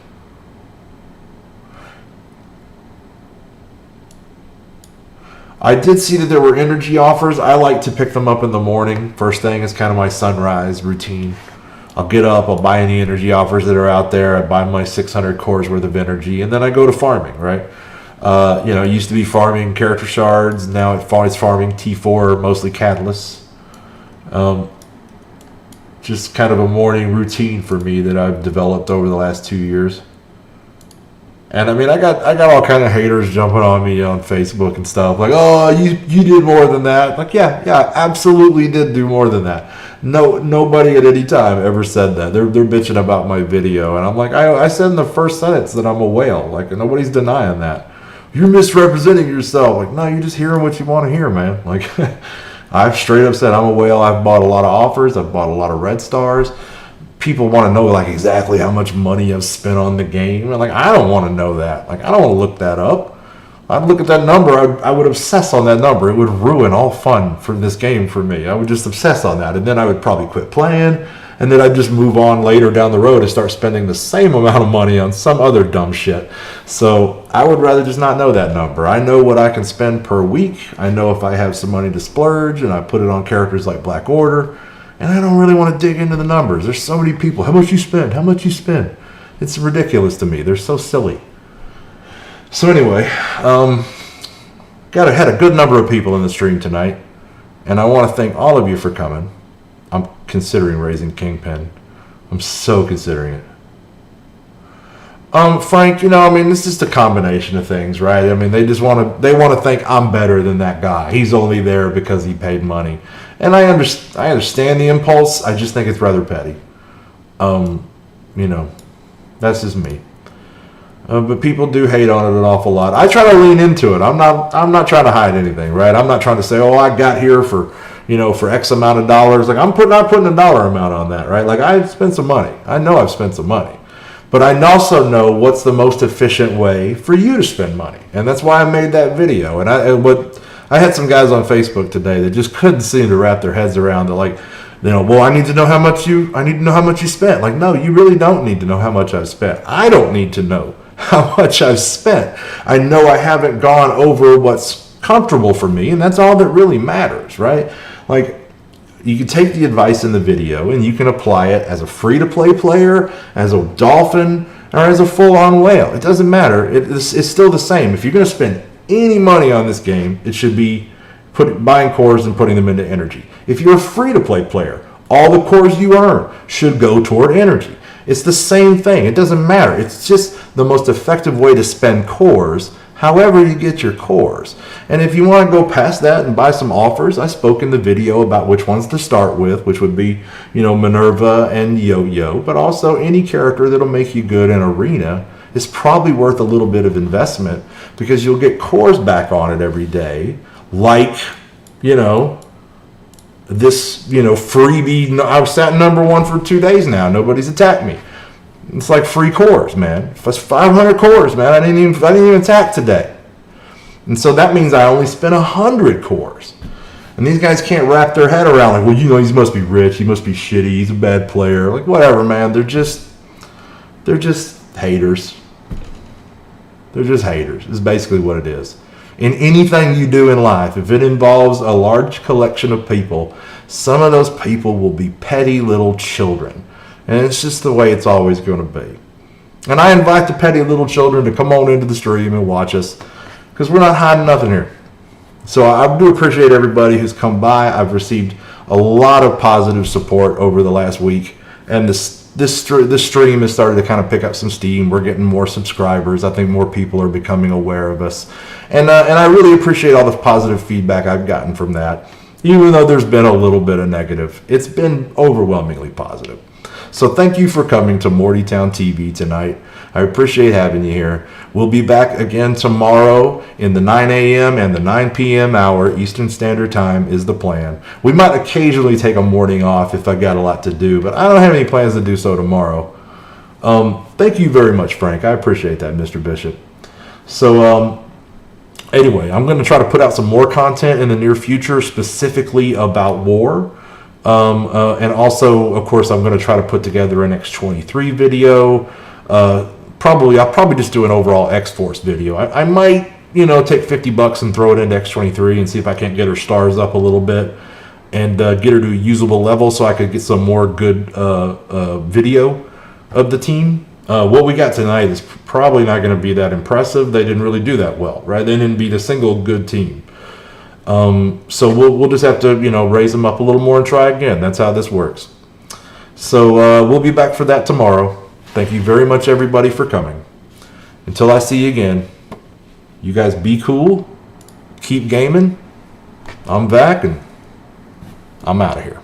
I did see that there were energy offers. I like to pick them up in the morning. First thing is kind of my sunrise routine. I'll get up, I'll buy any energy offers that are out there. I buy my 600 cores worth of energy, and then I go to farming, right? You know, it used to be farming character shards. Now it's farming T4, mostly catalysts. Just kind of a morning routine for me that I've developed over the last 2 years. And I mean, I got all kind of haters jumping on me on Facebook and stuff, like, oh, you did more than that. Like, yeah, absolutely did do more than that. No, nobody at any time ever said that. They're bitching about my video, and I'm like, I said in the first sentence that I'm a whale. Like, nobody's denying that. You're misrepresenting yourself. Like, no, you're just hearing what you want to hear, man. Like, I've straight up said I'm a whale. I've bought a lot of offers. I've bought a lot of red stars. People want to know like exactly how much money I've spent on the game. And like, I don't want to know that. Like, I don't want to look that up. I'd look at that number. I would obsess on that number. It would ruin all fun for this game for me. I would just obsess on that. And then I would probably quit playing. And then I'd just move on later down the road and start spending the same amount of money on some other dumb shit. So I would rather just not know that number. I know what I can spend per week. I know if I have some money to splurge and I put it on characters like Black Order. And I don't really want to dig into the numbers. There's so many people. How much you spend? How much you spend? It's ridiculous to me. They're so silly. So anyway, had a good number of people in the stream tonight. And I want to thank all of you for coming. I'm considering raising Kingpin. I'm so considering it. Frank, you know, I mean, it's just a combination of things, right? I mean, they want to think I'm better than that guy. He's only there because he paid money. And I understand the impulse. I just think it's rather petty. You know, that's just me. But people do hate on it an awful lot. I try to lean into it. I'm not trying to hide anything, right? I'm not trying to say, oh, I got here for X amount of dollars. Like, I'm not putting a dollar amount on that, right? Like, I've spent some money. I know I've spent some money. But I also know what's the most efficient way for you to spend money. And that's why I made that video. And I had some guys on Facebook today that just couldn't seem to wrap their heads around it. Like, you know, well, I need to know how much you spent. Like, no, you really don't need to know how much I've spent. I don't need to know how much I've spent. I know I haven't gone over what's comfortable for me, and that's all that really matters, right? Like, you can take the advice in the video and you can apply it as a free-to-play player, as a dolphin, or as a full-on whale. It doesn't matter. It's still the same. If you're going to spend any money on this game, it should be buying cores and putting them into energy. If you're a free-to-play player, all the cores you earn should go toward energy. It's the same thing. It doesn't matter. It's just the most effective way to spend cores, however you get your cores. And if you want to go past that and buy some offers, I spoke in the video about which ones to start with, which would be, you know, Minerva and Yo-Yo, but also any character that'll make you good in Arena is probably worth a little bit of investment because you'll get cores back on it every day, like, you know, this, you know, freebie. I've sat number 1 for 2 days now. Nobody's attacked me. It's like free cores, man. That's 500 cores, man. I didn't even attack today. And so that means I only spent 100 cores. And these guys can't wrap their head around, like, well, you know, he must be rich, he must be shitty, he's a bad player. Like, whatever, man. They're just haters. They're just haters. Is basically what it is. In anything you do in life, if it involves a large collection of people, some of those people will be petty little children. And it's just the way it's always going to be. And I invite the petty little children to come on into the stream and watch us, because we're not hiding nothing here. So I do appreciate everybody who's come by. I've received a lot of positive support over the last week, and this stream has started to kind of pick up some steam. We're getting more subscribers. I think more people are becoming aware of us, and I really appreciate all the positive feedback I've gotten from that. Even though there's been a little bit of negative, it's been overwhelmingly positive. So thank you for coming to Mortytown TV tonight. I appreciate having you here. We'll be back again tomorrow in the 9 a.m. and the 9 p.m. hour. Eastern Standard Time is the plan. We might occasionally take a morning off if I got a lot to do, but I don't have any plans to do so tomorrow. Thank you very much, Frank. I appreciate that, Mr. Bishop. So anyway, I'm going to try to put out some more content in the near future, specifically about war. And also, of course, I'm going to try to put together an X-23 video. I'll probably just do an overall X-Force video. I might, you know, take $50 and throw it into X-23 and see if I can't get her stars up a little bit and get her to a usable level so I could get some more good video of the team. What we got tonight is probably not going to be that impressive. They didn't really do that well, right? They didn't beat a single good team. So we'll just have to, raise them up a little more and try again. That's how this works. So we'll be back for that tomorrow. Thank you very much, everybody, for coming. Until I see you again, you guys be cool, keep gaming. I'm back, and I'm out of here.